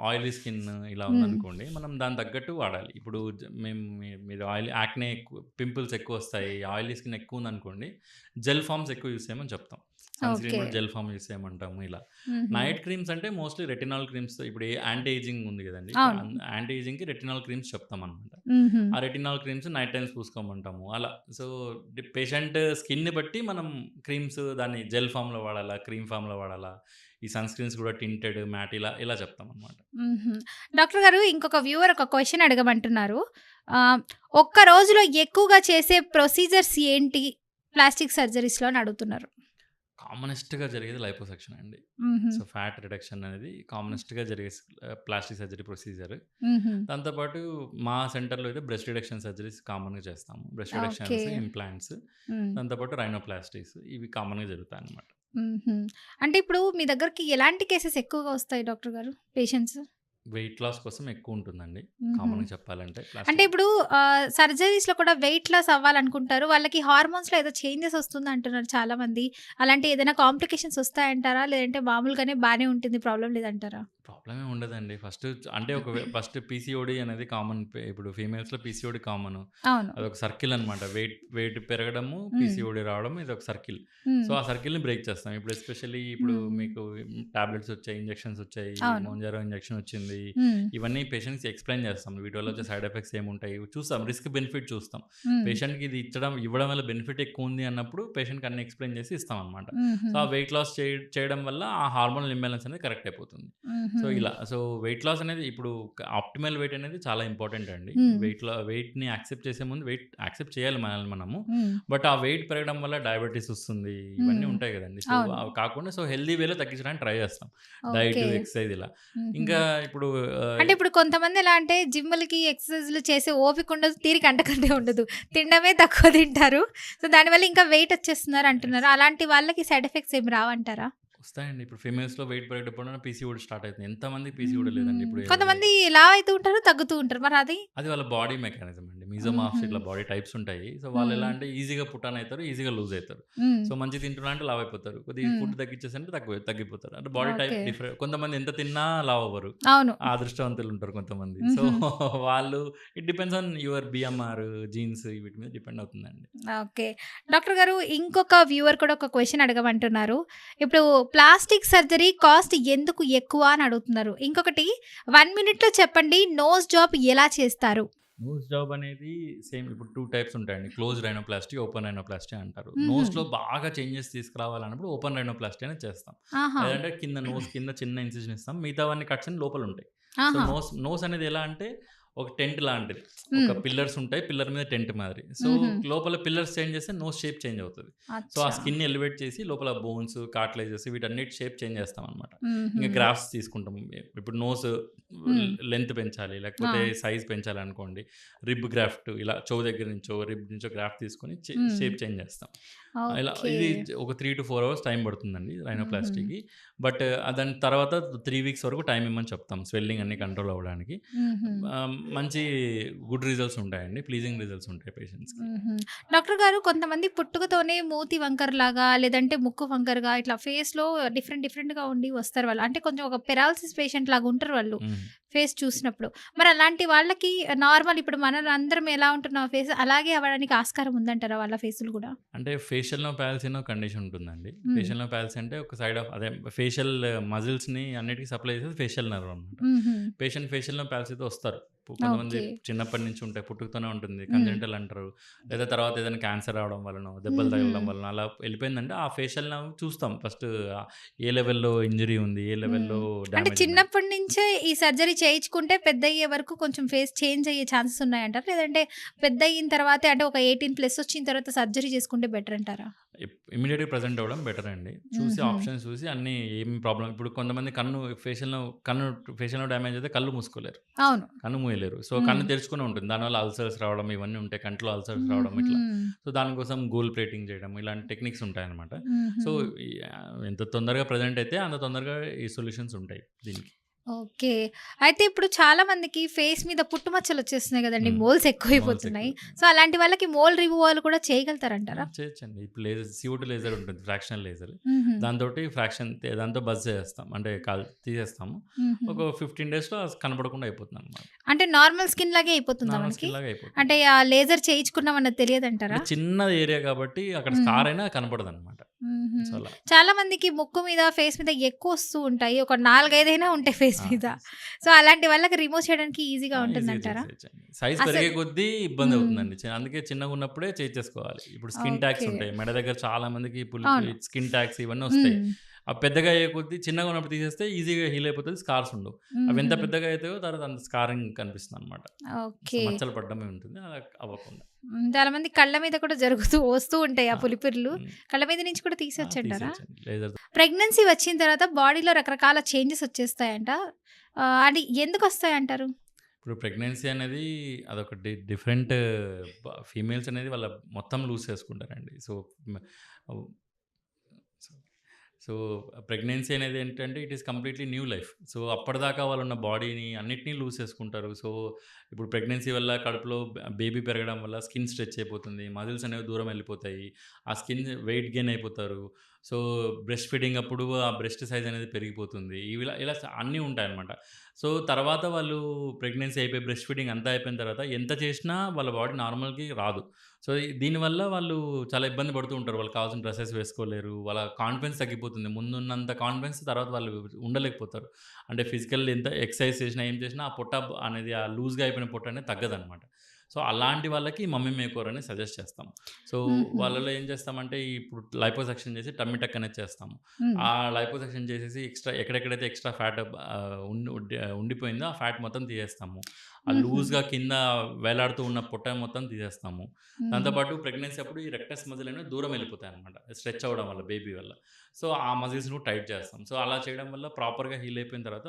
ఆయిలీ స్కిన్ ఇలా హ్మ్. ఉందనుకోండి, మనం దానికి తగ్గట్టు వాడాలి. ఇప్పుడు మేము మీరు యాక్నే ఎక్కువ పింపుల్స్ ఎక్కువొస్తాయి, ఆయిలీ స్కిన్ ఎక్కువుందనుకోండి, జెల్ ఫార్మ్స్ ఎక్కువ యూజ్ చేయమని చెప్తాం. Sunscreen okay. కూడా జెల్ ఫార్మ్ యూజ్ చేయమంటాము ఇలా. హుహు. నైట్ క్రీమ్స్ అంటే మోస్ట్‌లీ రెటినాల్ క్రీమ్స్ ఇప్పుడు యాంటీ ఏజింగ్ ఉంది గదండీ! అవును. యాంటీ ఏజింగ్‌కి రెటినాల్ క్రీమ్స్ చెప్తామనమాట. హుహు. ఆ రెటినాల్ క్రీమ్స్ నైట్ టైమ్స్ పూసుకోమంటాము. అలా. సో, పేషెంట్ స్కిన్‌ని బట్టి మనం క్రీమ్స్ దాన్ని జెల్ ఫార్మ్‌లో వాడాలా? క్రీమ్ ఫార్మ్‌లో వాడాలా? ఈ సన్ స్క్రీన్స్ కూడా టింటెడ్, మ్యాట్ ఇలా చెప్తామనమాట. హుహు. డాక్టర్ గారు ఇంకొక వ్యూవర్ ఒక క్వెషన్ అడగమంటున్నారు. ఆహ్, ఒక్క రోజులో ఎక్కువగా చేసే ప్రొసీజర్స్ ఏంటి ప్లాస్టిక్ సర్జరీస్‌లో అని అడుగుతున్నారు. కామనెస్ట్‌గా జరిగేది లైపోసక్షన్ అండి. హుహు. సో, ఫ్యాట్ రిడక్షన్ అనేది కామనెస్ట్‌గా జరిగే ప్లాస్టిక్ సర్జరీ ప్రొసీజర్. హుహు. దాంతో పాటు మా సెంటర్‌లో అయితే బ్రెస్ట్ రిడక్షన్ సర్జరీస్ కామన్‌గా చేస్తాము. Breast okay. రిడక్షన్స్, ఇంప్లాంట్స్ హ్మ్. దాంతో పాటు రైనోప్లాస్టీస్ ఇవి కామన్‌గా జరుగుతాయన్నమాట. హుహు. అంటే ఇప్పుడు మీ దగ్గరికి ఎలాంటి కేసెస్ ఎక్కువగా వస్తాయి డాక్టర్ గారు పేషెంట్స్? వెయిట్ లాస్ కోసం ఎక్కువుంటుందండి. హుహు. కామన్‌గా చెప్పాలంటే అంటే ప్లాస్టిక్. ఇప్పుడు సర్జరీస్‌లో కూడా వెయిట్ లాస్ అవ్వాలనుకుంటారు. వాళ్ళకి హార్మోన్స్‌లో ఏదో చేంజెస్ వస్తుందంటున్నారు చాలామంది. అలాంటి ఏదైనా కాంప్లికేషన్స్ వస్తాయంటారా? లేదంటే మామూలుగానే బానే ఉంటుంది ప్రాబ్లమ్ లేదంటారా? ప్రాబ్లమ్ ఏమి ఉండదండి. అంటే ఫస్ట్ పీసీఓడీ అనేది కామన్. ఇప్పుడు ఫీమేల్స్‌లో పీసీఓడీ కామను. అవును. అదొక సర్కిల్ అనమాట. వెయిట్ పెరగడము, హ్మ్. పీసీఓడీ రావడం ఇదొక సర్కిల్. సో, హ్మ్. ఆ సర్కిల్‌ని బ్రేక్ చేస్తాం. ఇప్పుడు హ్మ్. మీకు టాబ్లెట్స్ వచ్చాయి, ఇంజెక్షన్స్ వచ్చాయి, అవును. మోంజారో ఇంజెక్షన్ వచ్చింది. హ్మ్. ఇవన్నీ పేషెంట్స్‌కి ఎక్స్‌ప్లెయిన్ చేస్తాం. వీటి వల్ల వచ్చే హ్మ్. సైడ్ ఎఫెక్ట్స్ ఏముంటాయి చూస్తాం. రిస్క్ బెనిఫిట్ చూస్తాం. హ్మ్. పేషెంట్‌కి ఇది ఇవ్వడం వల్ల బెనిఫిట్ ఎక్కువుంది అన్నప్పుడు పేషెంట్‌కి అన్ని ఎక్స్‌ప్లెయిన్ చేసి ఇస్తామనమాట. హుహు. సో, ఆ వెయిట్ లాస్ చేయడం వల్ల ఆ హార్మోనల్ ఇంబాలెన్స్ అనేది కరెక్ట్ అయిపోతుంది. హుహు. హుహు. సో, ఇలా. సో, వెయిట్ లాస్ అనేది ఇప్పుడు ఆప్టిమల్ వెయిట్ అనేది చాలా ఇంపార్టెంట్ అండి. హ్మ్. వెయిట్‌ని యాక్సెప్ట్ చేసే ముందు వెయిట్ యాక్సెప్ట్ చేయాలి మనల్ని మనము. హ్మ్. బట్ ఆ వెయిట్ పెరగడం వల్ల డయాబెటిస్ వస్తుంది. ఇవన్నీ హ్మ్. ఉంటాయి గదండీ. సో, అవును. అవి కాకుండా హెల్తీ వేలో తగ్గించడానికి ట్రై చేస్తాం. Diet, okay. ఎక్సర్సైజ్ ఇలా. హుహు. ఇంకా ఇప్పుడు అంటే ఇప్పుడు కొంతమంది ఎలా అంటే జిమ్‌లకి, ఎక్సర్‌సైజ్‌లు చేసే ఓపిక ఉండదు. తీరిక అంటకనే ఉండదు. తినడమే తక్కువ తింటారు. సో, దానివల్ల ఇంకా వెయిట్ వచ్చేస్తున్నారు అంటున్నారు. అలాంటి వాళ్ళకి సైడ్ ఎఫెక్ట్స్ ఏమి రావంటారా? వస్తాయండి. ఇప్పుడు ఫీమేల్స్‌లో వెయిట్ పెరిగేటప్పుడు పీసీఓడీ స్టార్ట్ అయితుంది. ఎంతమందికి పీసీఓడీ హుహు. లేదండి ఇప్పుడు కొంతమంది లావు అయితూ ఉంటారు, తగ్గుతూ ఉంటారు. మరి అది? అది వాళ్ళ బాడీ మెకానిజం అండి. మీజోమార్ఫ్స్ హుహు. ఇట్లా బాడీ టైప్స్ ఉంటాయి. సో, వాళ్ళెలా హ్మ్. అంటే ఈజీగా పుట్ ఆన్ అయితారు. ఈజీగా లూజ్ అయితారు. హ్మ్. సో, మంచిగా తింటున్నా అంటే లావు అయిపోతారు. కొద్దిగా హ్మ్. ఫుడ్ తగ్గించేసంటే తగ్గిపోతారు. అంటే బాడీ టైప్ ఓకే. కొంతమంది ఎంత తిన్నా లావు అవ్వరు. అవును. ఆ అదృష్టవంతులు ఉంటారు కొంతమంది. సో, హుహు. వాళ్ళు it depends on your BMR, jeans వీటి మీద డిపెండ్ అవుతుందండి. ఓకే. డాక్టర్ గారు ఇంకొక వ్యూవర్ కూడా ఒక క్వెషన్ అడగమంటున్నారు. ఇప్పుడు ప్లాస్టిక్ సర్జరీ కాస్ట్ ఎందుకు ఎక్కువ అని అడుగుతున్నారు. ఇంకొకటి 1 మినిట్‌లో చెప్పండి నోస్ జాబ్ ఎలా చేస్తారు? నోస్ జాబ్ అనేది సేమ్ ఇప్పుడు 2 టైప్స్ ఉంటాయండి. క్లోజ్ రైనోప్లాస్టీ, ఓపెన్ రైనోప్లాస్టీ అంటారు. హుహు. నోస్‌లో బాగా చేంజెస్ తీసుకురావాలన్నప్పుడు ఓపెన్ రైనోప్లాస్టీ అనేది చేస్తాం. ఆహా! లేదంటే కింద నోస్ కింద చిన్న ఇన్సిషన్ ఇస్తాం. మిగతావన్నీ కట్స్ అన్ని లోపలుంటాయి. సో, ఆహా! నోస్ అనేది ఎలా అంటే ఒక టెంట్ లాంటిది. ఒక హ్మ్. పిల్లర్స్ ఉంటాయి. పిల్లర్ మీద టెంట్ మాదిరి. సో, హుహు. లోపల పిల్లర్స్ చేంజ్ చేస్తే నోస్ షేప్ చేంజ్ అవుతది. సో, ఆ అచ్చా! స్కిన్ ఎలివేట్ చేసి లోపల బోన్స్, కార్టిలేజెస్ వీటన్నిటి షేప్ చేంజ్ చేస్తామనమాట. హుహు. ఇంకా గ్రాఫ్స్ తీసుకుంటాం. ఇప్పుడు నోస్ హ్మ్. లెంత్ పెంచాలి. ఆ! లేకపోతే సైజ్ పెంచాలనుకోండి. రిబ్ గ్రాఫ్ట్ ఇలా చెవు దగ్గర నుంచో, రిబ్ నుంచో గ్రాఫ్ట్ తీసుకొని హ్మ్. షేప్ చేంజ్ చేస్తాం. ఇలా ఓకే. ఇది ఒక 3-4 అవర్స్ టైం పడుతుందండి హుహు. రైనోప్లాస్టీకి. బట్ దాని తర్వాత 3 వీక్స్ వరకు టైం ఇమ్మని చెప్తాం. స్వెల్లింగ్ అన్నీ కంట్రోల్ అవ్వడానికి. హుహు. మంచి గుడ్ రిజల్ట్స్ ఉంటాయండి. ప్లీజింగ్ రిజల్ట్స్ ఉంటాయి పేషెంట్స్‌కి. హుహు. డాక్టర్ గారు కొంతమంది పుట్టుకతోనే మూతి వంకరలాగా, లేదంటే ముక్కు వంకరగా ఇట్లా ఫేస్‌లో డిఫరెంట్‌గా ఉండి వస్తారు వాళ్ళు. అంటే కొంచెం ఒక పెరాలసిస్ పేషెంట్ లాగా ఉంటారు వాళ్ళు. హ్మ్. ఫేస్ చూసినప్పుడు. మరి అలాంటి వాళ్ళకి నార్మల్ ఇప్పుడు అందరం ఎలా ఉంటున్నాం ఫేస్ అలాగే అవ్వడానికి ఆస్కారం ఉందంటారా వాళ్ళ ఫేసులు గూడా? అంటే ఫేషియల్ నో పాల్సీ అనే ఒక కండిషన్ ఉంటుందండి. హ్మ్. ఫేషియల్ నో పాల్సీ అంటే ఒక సైడ్ ఆఫ్ అదే ఫేషియల్ మజిల్స్‌ని అన్నిటికి సప్లై చేసేది ఫేషియల్ నర్వ్ అనమాట. హుహు. ఫేషియల్ నో పాల్సీతో వస్తారు. కొంతమంది ఓకే. చిన్నప్పటి నుంచి ఉంటాయి. పుట్టుకతోనే ఉంటుంది. హ్మ్. కంజెనిటల్ అంటారు. లేదా తర్వాత ఏదైనా క్యాన్సర్ రావడం వల్లనో, దెబ్బలు హుహు. తగలడం వలనో అలా వెళ్ళిపోయిందంటే ఆ ఫేషియల్ నర్వ్ చూస్తాం. ఫస్ట్ ఏ లెవెల్‌లో ఇంజ్యూరీ ఉంది, ఏ హ్మ్. లెవెల్‌లో అంటే డ్యామేజ్ ఉందని. చిన్నప్పటి నుంచే ఈ సర్జరీ చేయించుకుంటే పెద్దయ్యే వరకు కొంచెం ఫేస్ చేంజ్ అయ్యే ఛాన్సెస్ ఉన్నాయంటారా? లేదంటే పెద్దయిన తర్వాతే అంటే ఒక 18 ప్లస్ వచ్చిన తర్వాత సర్జరీ చేసుకుంటే బెటర్ అంటారా? ఇమ్మీడియేట్‌గా ప్రెజెంట్ అవ్వడం బెటర్ అండి. చూసి హుహు. ఆప్షన్స్ చూసి అన్నీ ఏం ప్రాబ్లమ్ ఇప్పుడు కొంతమంది కన్ను ఫేషియల్‌లో డ్యామేజ్ అయితే కళ్ళు మూసుకోలేరు. అవును. కన్ను మూయలేరు. సో, హ్మ్. కన్ను తెరుచుకునే ఉంటుంది. దానివల్ల అల్సర్స్ రావడం ఇవన్నీ ఉంటాయి. కంట్లో అల్సర్స్ రావడం హుహు. ఇట్లా. సో, దానికోసం గోల్ ప్లేటింగ్ చేయడం ఇలాంటి టెక్నిక్స్ ఉంటాయన్నమాట. హుహు. సో, ఎంత తొందరగా ప్రెజెంట్ అయితే అంత తొందరగా ఈ సొల్యూషన్స్ ఉంటాయి దీనికి. ఓకే. అయితే ఇప్పుడు చాలా మందికి ఫేస్ మీద పుట్టుమచ్చలొచ్చేస్తున్నాయి గదండీ! హ్మ్. మోల్స్ మాల్స్ ఎక్కువైపోతున్నాయి. ఎక్కువైపోయాయి. సో, అలాంటి వాళ్ళకి మోల్ రిమూవల్ కూడా ఆ! చేయగలుగుతారంటారా? చేయొచ్చండి. ఇప్పుడు CO2 లేజర్ ఉంటుంది. Fractional laser. హుహు. దాంతో బజ్ చేసేస్తాం. అంటే తీసేస్తాము. హుహు. ఒక 15 డేస్‌లో అది కనపడకుండా అయిపోతుందన్నమాట. అంటే నార్మల్ స్కిన్ లాగే అయిపోతుందా నార్మల్ మనకి? స్కిన్ లాగా అయిపోతుంది. అంటే ఆ లేజర్ చేయించుకున్నామన్నది తెలియదంటారా? అంటే చిన్న ఏరియా కాబట్టి అక్కడ హ్మ్. స్కార్ అయినా కనపడదన్నమాట. హుహు. సో, అలా. చాలా మందికి ముక్కు మీద, ఫేస్ మీద ఎక్కువొస్తూ ఉంటాయి. ఒక 4, 5 అయినా ఉంటాయి ఫేస్ ఆ! మీద. సో, అలాంటి వాళ్ళకి రిమూవ్ చేయడానికి ఈజీగా ఈజీగా ఉంటుందంటారా? చేసేయొచ్చండి. సైజ్ పెరిగే అసలు కొద్దీ హ్మ్. ఇబ్బందవుతుందండి. అందుకే చిన్నగున్నప్పుడే చేయించేసుకోవాలి. ఇప్పుడు స్కిన్ ట్యాగ్స్ ఓకే. ఉంటాయి. మెడ దగ్గర చాలా మందికి అవును. స్కిన్ ట్యాగ్స్ ఇవన్నీ వస్తాయి. హ్మ్. అవి పెద్దగా అయ్యే కొద్దీ చిన్నగా ఉన్నప్పుడు తీసేస్తే ఈజీగా హీల్ అయిపోతది. స్కార్స్ ఉండవు. అవి ఎంత హుహు. పెద్దగా అయితాయో తర్వాత అంత స్కారింగ్ కనిపిస్తుందనమాట. So, okay. మచ్చలు పడడమే ఉంటుంది. అలా అవ్వకుండా. చాలా మంది కళ్ళ మీద కూడా వస్తూ ఉంటాయి ఆ ఆ! పులిపిర్లు. హ్మ్. కళ్ళ మీద నుంచి కూడా తీసేయొచ్చంటారా? తీసేయొచ్చండి. లేజర్ ప్రెగ్నెన్సీ వచ్చిన తర్వాత బాడీలో రకరకాల చేంజెస్ వచ్చేస్తాయంట. అది ఎందుకొస్తాయంటారు? ఇప్పుడు ప్రెగ్నెన్సీ అనేది అదొక డిఫరెంట్ ఫీమేల్స్ అనేది వాళ్ళ మొత్తం లూజ్ చేసుకుంటారండి. మ సో సో, ప్రెగ్నెన్సీ అనేది ఏంటంటే it is completely new life. So, అప్పటిదాకా వాళ్ళున్న బాడీని అన్నిటిని లూజ్ చేసుకుంటారు. సో, ఇప్పుడు ప్రెగ్నెన్సీ వల్ల కడుపులో బేబీ పెరగడం వల్ల స్కిన్ స్ట్రెచ్ అయిపోతుంది. మజిల్స్ అనేవి దూరం వెళ్ళిపోతాయి. ఆ స్కిన్ వెయిట్ గెయిన్ అయిపోతారు. సో, బ్రెస్ట్ ఫీడింగ్ అప్పుడు ఆ బ్రెస్ట్ సైజ్ అనేది పెరిగిపోతుంది. ఇలా ఇలా అన్నీ ఉంటాయన్నమాట. సో, తర్వాత వాళ్ళు ప్రెగ్నెన్సీ అయిపోయి బ్రెస్ట్ ఫీడింగ్ అంతా అయిపోయిన తర్వాత ఎంత చేసినా వాళ్ళ బాడీ నార్మల్‌కి రాదు. సో, దీనివల్ల వాళ్ళు చాలా ఇబ్బంది పడుతూ ఉంటారు. వాళ్ళకి కావాల్సిన డ్రెసెస్ వేసుకోలేరు. వాళ్ళ కాన్ఫిడెన్స్ తగ్గిపోతుంది. ముందున్నంత కాన్ఫిడెన్స్ తర్వాత వాళ్ళు ఉండలేకపోతారు. అంటే ఫిజికల్ ఎంత ఎక్సర్సైజ్ చేసినా, ఏం చేసినా ఆ పొట్ట అనేది ఆ లూజ్‌గా అయిపోయిన పొట్ట అనేది తగ్గదనమాట. సో, అలాంటి వాళ్ళకి మమ్మీ మేకోవర్ అనేది సజెస్ట్ చేస్తాం. సో, హుహు. వాళ్ళలో ఏం చేస్తామంటే ఇప్పుడు లైపోసక్షన్ చేసి టమ్మీ టక్ అనేది చేస్తాము. హ్మ్. ఆ లైపోసక్షన్ చేసేసి ఎక్కడెక్కడైతే ఎక్స్‌ట్రా ఫ్యాట్ ఉండిపోయిందో ఆ ఫ్యాట్ మొత్తం తీసేస్తాము. ఆ హుహు. లూజ్‌గా కింద వేలాడుతూ ఉన్న పొట్ట మొత్తం తీసేస్తాము. దాంతో హుహు. పాటు ప్రెగ్నెన్సీ అప్పుడు ఈ రెక్టస్ మజిల్ అనేవి దూరం వెళ్ళిపోతాయన్నమాట. స్ట్రెచ్ అవ్వడం వల్ల బేబీ వల్ల. సో, ఆ మజిల్స్‌ని కూడా టైట్ చేస్తాం. సో, అలా చేయడం వల్ల ప్రాపర్‌గా హీల్ అయిపోయిన తర్వాత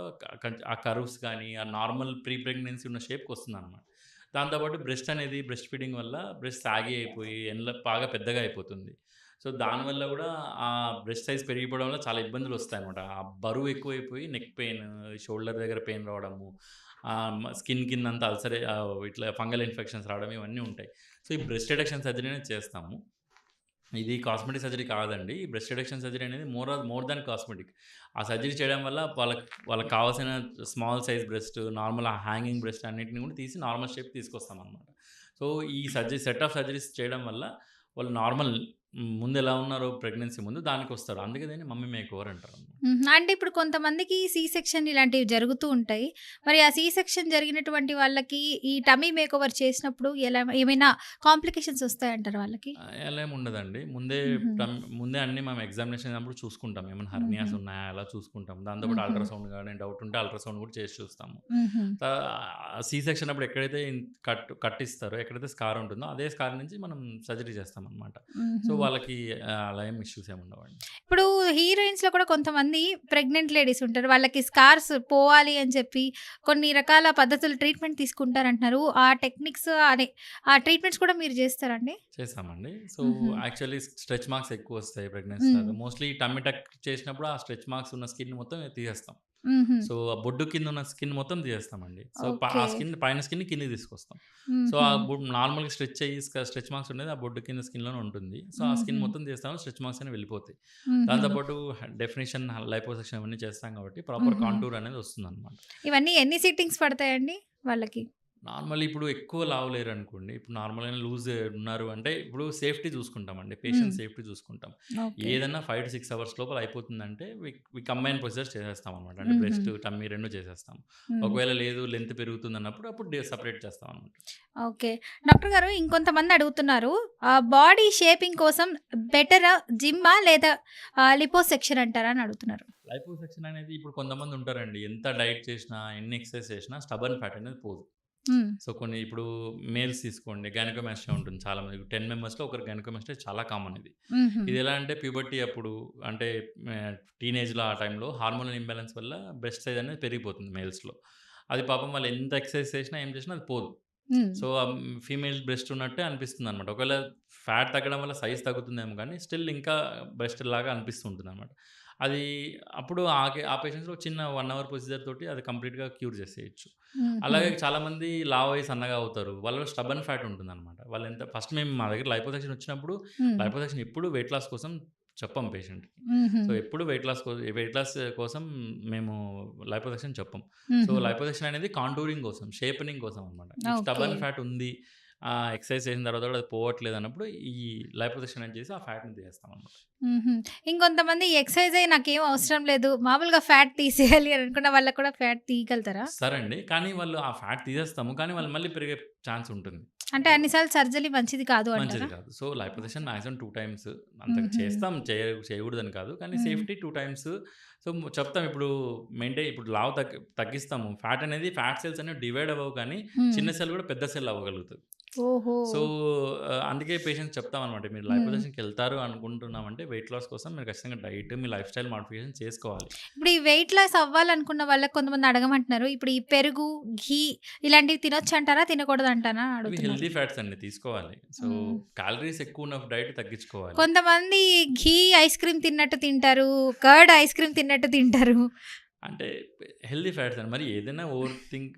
ఆ కర్వ్స్ గానీ, ఆ నార్మల్ ప్రీ ప్రెగ్నెన్సీ ఉన్న షేప్‌కొస్తుందన్నమాట. దాంతో పాటు బ్రెస్ట్ ఫీడింగ్ వల్ల బ్రెస్ట్ సాగి అయిపోయి బాగా పెద్దగా అయిపోతుంది. సో, దానివల్ల గూడా ఆ బ్రెస్ట్ సైజ్ పెరిగిపోవడం వల్ల చాలా ఇబ్బందులొస్తాయన్నమాట. ఆ బరువు ఎక్కువైపోయి నెక్ పెయిన్, షోల్డర్ దగ్గర పెయిన్ రావడము, స్కిన్ కిందంతా ఇట్లా ఫంగల్ ఇన్ఫెక్షన్స్ రావడం ఇవన్నీ ఉంటాయి. సో, ఈ బ్రెస్ట్ రిడక్షన్ సర్జరీ అనేది చేస్తాము. ఇది కాస్మెటిక్ సర్జరీ కాదండి. ఈ బ్రెస్ట్ రిడక్షన్ సర్జరీ అనేది మోర్ దాన్ కాస్మెటిక్. ఆ సర్జరీ చేయడం వల్ల వాళ్ళకి కావాల్సిన small size breast, normal hanging breast అన్నిటిని కూడా తీసి నార్మల్ షేప్ తీసుకొస్తామనమాట. సో, ఈ సెట్ ఆఫ్ సర్జరీస్ చేయడం వల్ల వాళ్ళు ముందెలా ఉన్నారో ప్రెగ్నెన్సీ ముందు దానికొస్తారు. అందుకే దీన్ని మమ్మీ మేకోవర్ అంటారనమాట. హుహు. అంటే ఇప్పుడు కొంతమందికి సి సెక్షన్ ఇలాంటివి జరుగుతూ ఉంటాయి. మరి ఆ సి సెక్షన్ జరిగినటువంటి వాళ్ళకి ఈ టమ్మీ మేకోవర్ చేసినప్పుడు ఏమైనా కాంప్లికేషన్స్ వస్తాయంటారా వాళ్ళకి? అలా ఏమి ఉండదండి. హుహు. ముందే అన్నీ మనం ఎగ్జామినేషన్ అయినప్పుడు చూసుకుంటాం. ఏమైనా హుహు. హెర్నియాస్ ఉన్నాయా అలా చూసుకుంటాం. దాంతో పాటు హుహు. అల్ట్రాసౌండ్ గాని డౌట్ ఉంటే అల్ట్రాసౌండ్ కూడా చేసి చూస్తాము. హుహు. తా సి సెక్షన్ అప్పుడు ఎక్కడైతే కట్టిస్తారో, ఎక్కడైతే స్కార్ ఉంటుందో అదే స్కార్ నుంచి మనం సర్జరీ చేస్తామనమాట. సో, హుహు. వాళ్ళకి అలా ఏం ఇష్యూస్ ఏమి ఉండవండి. ఇప్పుడు హీరోయిన్స్‌లో కూడా కొంతమంది ప్రెగ్నెంట్ లేడీస్ ఉంటారు. వాళ్ళకి స్కార్స్ పోవాలి అని చెప్పి కొన్ని రకాల పద్ధతులు ట్రీట్మెంట్ తీసుకుంటారంటున్నారు. ఆ టెక్నిక్స్ అదే ఆ ట్రీట్మెంట్స్ కూడా మీరు చేస్తారండి? చేశామండి. సో, హుహు. యాక్చువల్లీ స్ట్రెచ్ మార్క్స్ ఎక్కువొస్తాయి ప్రెగ్నెన్సీ హ్మ్. తర్వాత. మోస్ట్‌లీ టమ్మీ టక్ చేసినప్పుడు ఆ స్ట్రెచ్ మార్క్స్ ఉన్న స్కిన్ మొత్తం తీసేస్తాం. హుహు. సో, ఆ బొడ్డు కిందున్న స్కిన్ మొత్తం తీసేస్తామండి. సో, ఆ ఓకే. పైన స్కిన్‌ని కిందకి తీసుకొస్తాం. సో, హుహు. ఆ నార్మల్‌గా స్ట్రెచ్ మార్క్స్ ఉండేది ఆ బొడ్డు కింద స్కిన్‌లోనే ఉంటుంది. సో, ఆ స్కిన్ హుహు. మొత్తం తీసేస్తాం. స్ట్రెచ్ మార్క్స్ అనేవి వెళ్ళిపోతాయి. హుహు. దాంతో పాటు డెఫినిషన్, లైపోసక్షన్ అవన్నీ చేస్తాం కాబట్టి ప్రాపర్ హుహు. కాంటూర్ అనేది వస్తుందనమాట. ఇవన్నీ ఎన్ని సిట్టింగ్స్ పడతాయండి వాళ్ళకి? నార్మల్లీ ఇప్పుడు ఎక్కువ లావు లేరనుకోండి. ఇప్పుడు నార్మల్‌గానే లూజ్ ఉన్నారు అంటే, ఇప్పుడు సేఫ్టీ చూసుకుంటామండి. హ్మ్. పేషెంట్ సేఫ్టీ చూసుకుంటాం. ఓకే. ఏదన్నా 5-6 అవర్స్ లోపల అయిపోతుందంటే, వి కంబైన్ ప్రొసీజర్స్ చేసేస్తామనమాట. అంటే హుహు. బ్రెస్ట్, టమ్మీ 2 చేసేస్తాం. హ్మ్. ఒకవేళ లేదు లెంత్ పెరుగుతుందన్నప్పుడు అప్పుడు సెపరేట్ చేస్తామనమాట. ఓకే. డాక్టర్ గారు ఇంకొంతమంది అడుగుతున్నారు. బాడీ షేపింగ్ కోసం బెటరా జిమ్మా లేదా లిపోసెక్షన్ అంటారా అని అడుగుతున్నారు. లైపోసక్షన్ అనేది ఇప్పుడు కొంతమంది ఉంటారండి. ఎంత డైట్ చేసినా, ఎన్ని ఎక్సర్‌సైజ్ చేసినా స్టబర్న్ ఫ్యాట్ అనేది పోదు. హ్మ్. సో, కొన్ని ఇప్పుడు మేల్స్ తీసుకోండి గైనకోమాస్టియా ఉంటుంది చాలా మందికి. 10 మెంబర్స్‌లో ఒకరికి గైనకోమాస్టియా చాలా కామన్ ఇది. హుహు. ఇది ఎలా అంటే ప్యూబర్టీ అప్పుడు అంటే టీనేజ్‌లో ఆ టైంలో హార్మోనల్ ఇంబాలెన్స్ వల్ల బ్రెస్ట్ సైజ్ అనేది పెరిగిపోతుంది మేల్స్‌లో. అది పాపం వాళ్ళు ఎంత ఎక్సర్సైజ్ చేసినా, ఏం చేసినా అది పోదు. హ్మ్. సో, ఫీమేల్ బ్రెస్ట్ ఉన్నట్టే అనిపిస్తుందనమాట. ఒకవేళ ఫ్యాట్ తగ్గడం వల్ల సైజ్ తగ్గుతుందేమో గానీ, స్టిల్ ఇంకా బ్రెస్ట్ లాగా అనిపిస్తూ ఉంటుందనమాట. అది అప్పుడు ఆ పేషెంట్స్‌లో చిన్న 1 అవర్ ప్రొసీజర్ తోటి అది కంప్లీట్‌గా క్యూర్ చేసేయొచ్చు. హుహు. అలాగే చాలామంది లావయ్యి సన్నగా అవుతారు. వాళ్ళలో స్టబర్న్ ఫ్యాట్ ఉంటుందనమాట. ఫస్ట్ మా దగ్గర లైపోసక్షన్ వచ్చినప్పుడు హ్మ్. లైపోసక్షన్ ఎప్పుడు వెయిట్ లాస్ కోసం చెప్పం పేషెంట్‌కి. హుహు. సో, ఎప్పుడు వెయిట్ లాస్ కోసం మేము లైపోసక్షన్ చెప్పం. సో, హుహు. లైపోసక్షన్ అనేది కాంటూరింగ్ కోసం, షేపెనింగ్ కోసం అనమాట. ఈ ఓకే. స్టబర్న్ ఫ్యాట్ ఉంది. ఎక్సర్సైజ్ చేసిన తర్వాత కూడా అది పోవట్లేదన్నప్పుడు ఈ లైపోసక్షన్ అనేది చేసి ఆ ఫ్యాట్‌ని తీసేస్తామనమాట. హుహు. ఇంకొంతమంది ఎక్సర్సైజే నాకేం అవసరం లేదు. మామూలుగా ఫ్యాట్ తీసేయాలి అని అనుకున్న వాళ్ళకి కూడా ఫ్యాట్ తీయగలుగుతారా? ఇస్తారండి. కానీ వాళ్ళు ఆ ఫ్యాట్ తీసేస్తాము. కానీ వాళ్ళు మళ్ళీ పెరిగే ఛాన్స్ ఉంటుంది. అంటే ఇప్పుడు అన్ని సార్లు సర్జరీ మంచిది కాదు మంచిది అంటారా? కాదు. సో, లైపోసక్షన్ మాక్సిమం 2 టైమ్స్ అంతకు హుహు. చేస్తాం. చేయకూడదని కాదు. కానీ హ్మ్. Safety 2 times. సో, చెప్తాం ఇప్పుడు ఇప్పుడు లావు తగ్గిస్తాము. ఫ్యాట్ సెల్స్ అనేవి డివైడ్ అవ్వవు కానీ హ్మ్. చిన్న సెల్ కూడా పెద్ద సెల్ అవ్వగలుగుతది. ఓహో! సో, అందుకే పేషెంట్స్ చెప్తామనమాట. మీరు హ్మ్. లైపోసక్షన్‌కెళ్తారు అనుకుంటున్నామంటే వెయిట్ లాస్ కోసం మీరు ఖచ్చితంగా డైట్, మీ లైఫ్ స్టైల్ మోడిఫికేషన్ చేసుకోవాలి. ఇప్పుడు ఈ వెయిట్ లాస్ అవ్వాలనుకున్న వాళ్ళకి కొంతమంది అడగమంటున్నారు. ఇప్పుడు ఈ పెరుగు, ఘీ ఇలాంటివి తినొచ్చంటారా? తినకూడదంటారా? అని అవి అడుగుతున్నారు. హెల్తీ ఫ్యాట్స్ అండి తీసుకోవాలి. సో, హ్మ్. క్యాలరీస్ ఎక్కువ ఉన్న డైట్ తగ్గించుకోవాలి. కొంతమంది ఘీ ఐస్ క్రీమ్ తిన్నట్టు తింటారు. కర్డ్ ఐస్ క్రీమ్ తిన్నట్టు తింటారు. అంటే హెల్తీ ఫ్యాట్స్ అండి. మరి ఏదైనా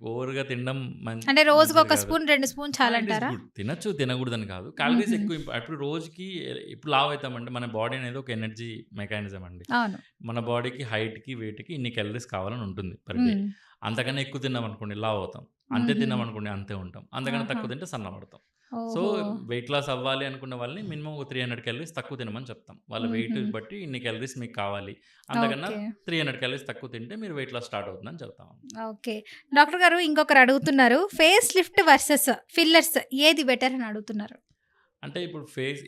ఓవర్‌గా తినడం అంటే మంచిది రోజుకొక కాదు. స్పూన్, 2 స్పూన్ ఇట్ ఈస్ చాలంటారా? గుడ్. తినొచ్చు, తినకూడదని కాదు. క్యాలరీస్ హుహు. ఎక్కువ ఇప్పుడు రోజుకి ఇప్పుడు లావు అయితామంటే మన బాడీ అనేది ఒక ఎనర్జీ మెకానిజం అండి. అవును. మన బాడీకి హైట్‌కి, వెయిట్‌కి ఇన్ని క్యాలరీస్ కావాలని ఉంటుంది పర్ డే. హ్మ్. అంతకన్నా ఎక్కువ తిన్నామనుకోండి లావు అవుతాం. అంతే హుహు. తిన్నామనుకోండి అంతే ఉంటాం. అంతకన్నా ఆహా! తక్కువ తింటే సన్నబడతాం. సో, ఓహో! వెయిట్ లాస్ అవ్వాలి అనుకున్న వాళ్ళని మినిమమ్ ఒక 300 క్యాలరీస్ తక్కువ తినమని చెప్తాం. వాళ్ళ వెయిట్ హుహు. బట్టి ఇన్ని క్యాలరీస్ మీకు కావాలి. అంతకన్నా ఓకే. 300 క్యాలరీస్ తక్కువ తింటే మీరు వెయిట్ లాస్ స్టార్ట్ అవుతుందని చెప్తాం. ఓకే. డాక్టర్ గారు ఇంకొకరు అడుగుతున్నారు. ఫేస్ లిఫ్ట్ వర్సెస్ ఫిల్లర్స్ ఏది బెటర్ అని అడుగుతున్నారు. అంటే ఇప్పుడు ఫేస్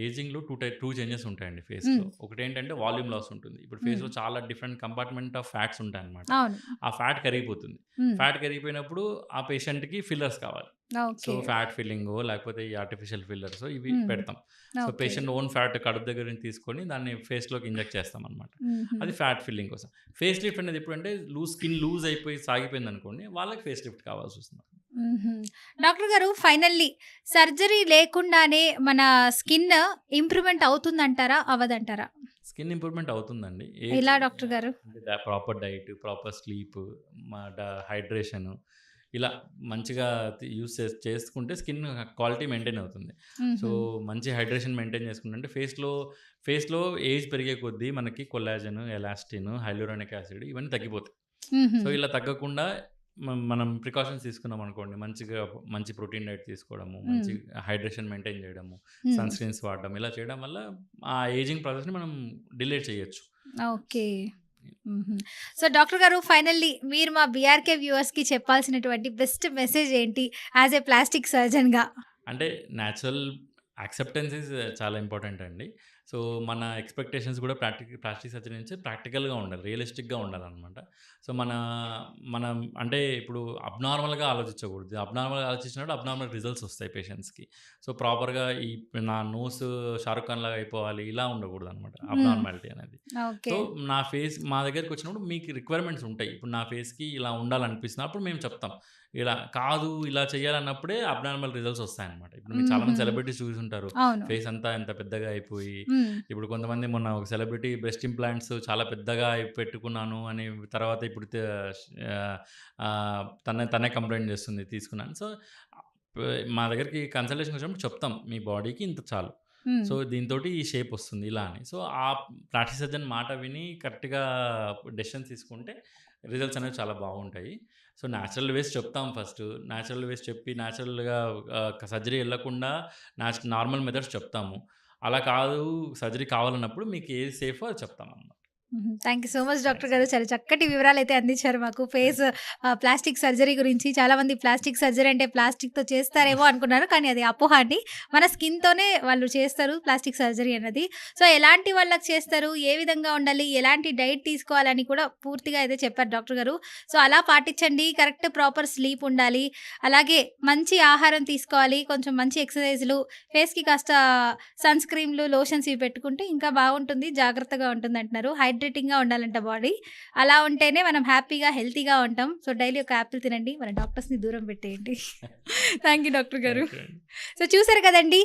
ఏజింగ్‌లో 2 చేంజెస్ ఉంటాయండి ఫేస్‌లో. హ్మ్. ఒకటేంటంటే వాల్యూమ్ లాస్ ఉంటుంది. ఇప్పుడు హ్మ్. ఫేస్‌లో చాలా డిఫరెంట్ కంపార్ట్మెంట్ ఆఫ్ ఫ్యాట్స్ ఉంటాయన్నమాట. అవును. ఆ ఫ్యాట్ కరిగిపోతుంది. హ్మ్. ఫ్యాట్ కరిగిపోయినప్పుడు ఆ పేషెంట్‌కి ఫిల్లర్స్ కావాలి. So, okay. ఫ్యాట్ ఫిల్లింగో లేకపోతే ఈ ఆర్టిఫిషియల్ ఫిల్లర్సో ఇవి హ్మ్. పెడతాం. So, okay. Patient own fat కడుపు దగ్గర నుంచి తీసుకొని దాన్ని ఫేస్‌లోకి ఇంజెక్ట్ చేస్తామన్నమాట. హుహు. అది ఫ్యాట్ ఫిల్లింగ్ కోసం. ఫేస్ లిఫ్ట్ అనేది ఎప్పుడంటే స్కిన్ లూజ్ అయిపోయి సాగిపోయిందనుకోండి వాళ్ళకి ఫేస్ లిఫ్ట్ కావాల్సొస్తుంది. హుహు. డాక్టర్ గారు ఫైనల్లీ సర్జరీ లేకుండానే మన స్కిన్ ఇంప్రూవ్‌మెంట్ అవుతుందంటారా? అవ్వదంటారా? స్కిన్ ఇంప్రూవ్‌మెంట్ అవుతుందండి. ఎలా డాక్టర్ గారు? అంటే ప్రాపర్ డైట్, ప్రాపర్ స్లీప్, మా డ హైడ్రేషను ఇలా మంచిగా యూజ్ చేసుకుంటే స్కిన్ క్వాలిటీ మెయింటైన్ అవుతుంది. సో, హుహు. మంచి హైడ్రేషన్ మెయింటైన్ చేసుకుంటే ఫేస్‌లో ఏజ్ పెరిగే కొద్దీ మనకి కొల్లాజెన్, ఎలాస్టిన్, హైల్యూరానిక్ యాసిడ్ ఇవన్నీ తగ్గిపోతాయి. హుహు. సో, ఇలా తగ్గకుండా మనం ప్రికాషన్స్ తీసుకున్నామనుకోండి. మంచి ప్రోటీన్ డైట్ తీసుకోవడము, హ్మ్. మంచి హైడ్రేషన్ మెయింటైన్ చేయడము, హ్మ్. సన్ స్క్రీన్స్ వాడడం ఇలా చేయడం వల్ల ఆ ఏజింగ్ ప్రాసెస్‌ని మనం డిలే చేయొచ్చు. ఓకే. హుహు. సో, డాక్టర్ గారు ఫైనల్లీ మీరు మా బీఆర్‌కే వ్యూవర్స్‌కి చెప్పాల్సినటువంటి బెస్ట్ మెసేజ్ ఏంటి? యాస్ ఎ ప్లాస్టిక్ సర్జన్‌గా? అంటే నేచురల్ యాక్సెప్టెన్స్ ఈజ్ చాలా ఇంపార్టెంట్ అండి. సో, మన ఎక్స్‌పెక్టేషన్స్ కూడా ప్లాస్టిక్ సర్జరీ నుంచి ప్రాక్టికల్‌గా ఉండాలి. రియలిస్టిక్‌గా ఉండాలనమాట. సో, మనం అంటే ఇప్పుడు అబ్నార్మల్‌గా ఆలోచించకూడదు. అబ్నార్మల్‌గా ఆలోచించినప్పుడు అబ్నార్మల్ రిజల్ట్స్ వస్తాయి పేషెంట్స్‌కి. సో, ప్రాపర్‌గా నా నోస్ 'షారుఖ్ ఖాన్' లాగా అయిపోవాలి ఇలా ఉండకూడదనమాట హ్మ్. అబ్నార్మాలిటీ అనేది. ఓకే. సో, మా దగ్గరికొచ్చినప్పుడు మీకు రిక్వైర్మెంట్స్ ఉంటాయి. ఇప్పుడు నా ఫేస్‌కి ఇలా ఉండాలనిపిస్తుంది. అప్పుడు మేము చెప్తాం. ఇలా చేయాలన్నప్పుడే అబ్నార్మల్ రిజల్ట్స్ వస్తాయన్నమాట. ఇప్పుడు మీరు హుహు. చాలామంది సెలబ్రిటీస్ చూసుంటారు. అవును. ఫేస్ అంతా ఎంత పెద్దగా అయిపోయి, హ్మ్. ఇప్పుడు కొంతమంది మొన్న ఒక సెలబ్రిటీ బ్రెస్ట్ ఇంప్లాంట్స్ చాలా పెద్దగా పెట్టుకున్నాను అని తర్వాత ఇప్పుడు ఆహ్, తనే కంప్లెయింట్ చేస్తుంది తీసుకున్నాను. సో, మా దగ్గరికి కన్సల్టేషన్‌కి వచ్చినప్పుడు చెప్తాం. మీ బాడీకి ఇంత చాలు. హ్మ్. సో, దీనితోటి ఈ షేప్ వస్తుంది ఇలా అని. సో, ఆ ప్లాస్టిక్ సర్జన్ మాట విని కరెక్ట్‌గా డెసిషన్స్ తీసుకుంటే రిజల్ట్స్ అనేవి చాలా బాగుంటాయి. సో, నేచురల్ వేస్ చెప్తాం ఫస్టు. నేచురల్ వేస్ చెప్పి నేచురల్‌గా సర్జరీ ఎళ్ళకుండా నార్మల్ మెథడ్స్ చెప్తాము. అలా కాదు సర్జరీ కావాలన్నప్పుడు మీకు ఏది సేఫో అది చెప్తామనమాట. హుహు. Thank you so much doctor thanks గారు. అండి. చాలా చక్కటి వివరాలైతే అందించారు మాకు. Thank you. ప్లాస్టిక్ సర్జరీ గురించి. చాలామంది ప్లాస్టిక్ సర్జరీ అంటే ప్లాస్టిక్‌తో చేస్తారేమో అనుకున్నారు. కానీ అది అపోహ అండి. మన స్కిన్‌తోనే వాళ్ళు చేస్తారు ప్లాస్టిక్ సర్జరీ అన్నది. సో, ఎలాంటి వాళ్ళకి చేస్తారు? ఏ విధంగా ఉండాలి? ఎలాంటి డైట్ తీసుకోవాలని కూడా పూర్తిగా అయితే చెప్పారు డాక్టర్ గారు. సో, అలా పాటించండి. కరెక్ట్ ప్రాపర్ స్లీప్ ఉండాలి. అలాగే మంచి ఆహారం తీసుకోవాలి. కొంచెం మంచి ఎక్సర్‌సైజ్‌లు, ఫేస్‌కి కాస్త సన్ స్క్రీన్‌లు, లోషన్స్ ఇవి పెట్టుకుంటే ఇంకా బాగుంటుంది. జాగ్రత్తగా ఉంటుందంటున్నారు. హైడ్రేటింగ్‌గా ఉండాలంట బాడీ. అలా ఉంటేనే మనం హ్యాపీగా, హెల్తీగా ఉంటాం. సో, డైలీ ఒక యాపిల్ తినండి. మన డాక్టర్స్‌ని దూరం పెట్టేయండి. థాంక్ యూ డాక్టర్ గారు. థాంక్ యూ అండి. సో, చూసారు కదండీ!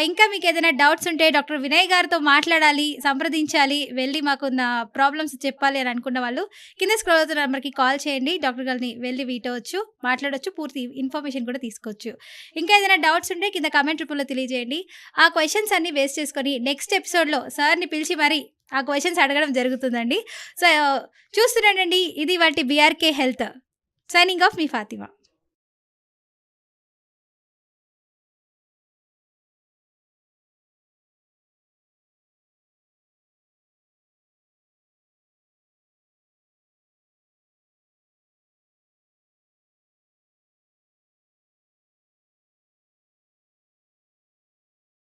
ఇంకా మీకేదైనా డౌట్స్ ఉంటే డాక్టర్ వినయ్ గారితో మాట్లాడాలి, సంప్రదించాలి, వెళ్లి మాకున్న ప్రాబ్లమ్స్ చెప్పాలి అని అనుకున్న వాళ్ళు కింద స్క్రోల్ అవుతున్న నంబర్‌కి కాల్ చేయండి. డాక్టర్ గారిని వెళ్లి వీటవచ్చు, మాట్లాడొచ్చు, పూర్తి ఇన్ఫర్మేషన్ కూడా తీసుకోవచ్చు. ఇంకా ఏదైనా డౌట్స్ ఉంటే కింద కామెంట్ రూపంలో తెలియజేయండి. ఆ క్వెషన్స్ అన్నీ బేస్ చేసుకొని నెక్స్ట్ ఎపిసోడ్‌లో సార్‌ని పిలిచి మరి ఆ క్వెషన్స్ అడగడం జరుగుతుందండి. సో, చూస్తూనే ఉండండి. ఇది ఇవాల్టి బీఆర్‌కే హెల్త్. సైనింగ్ ఆఫ్ మీ ఫాతిమా.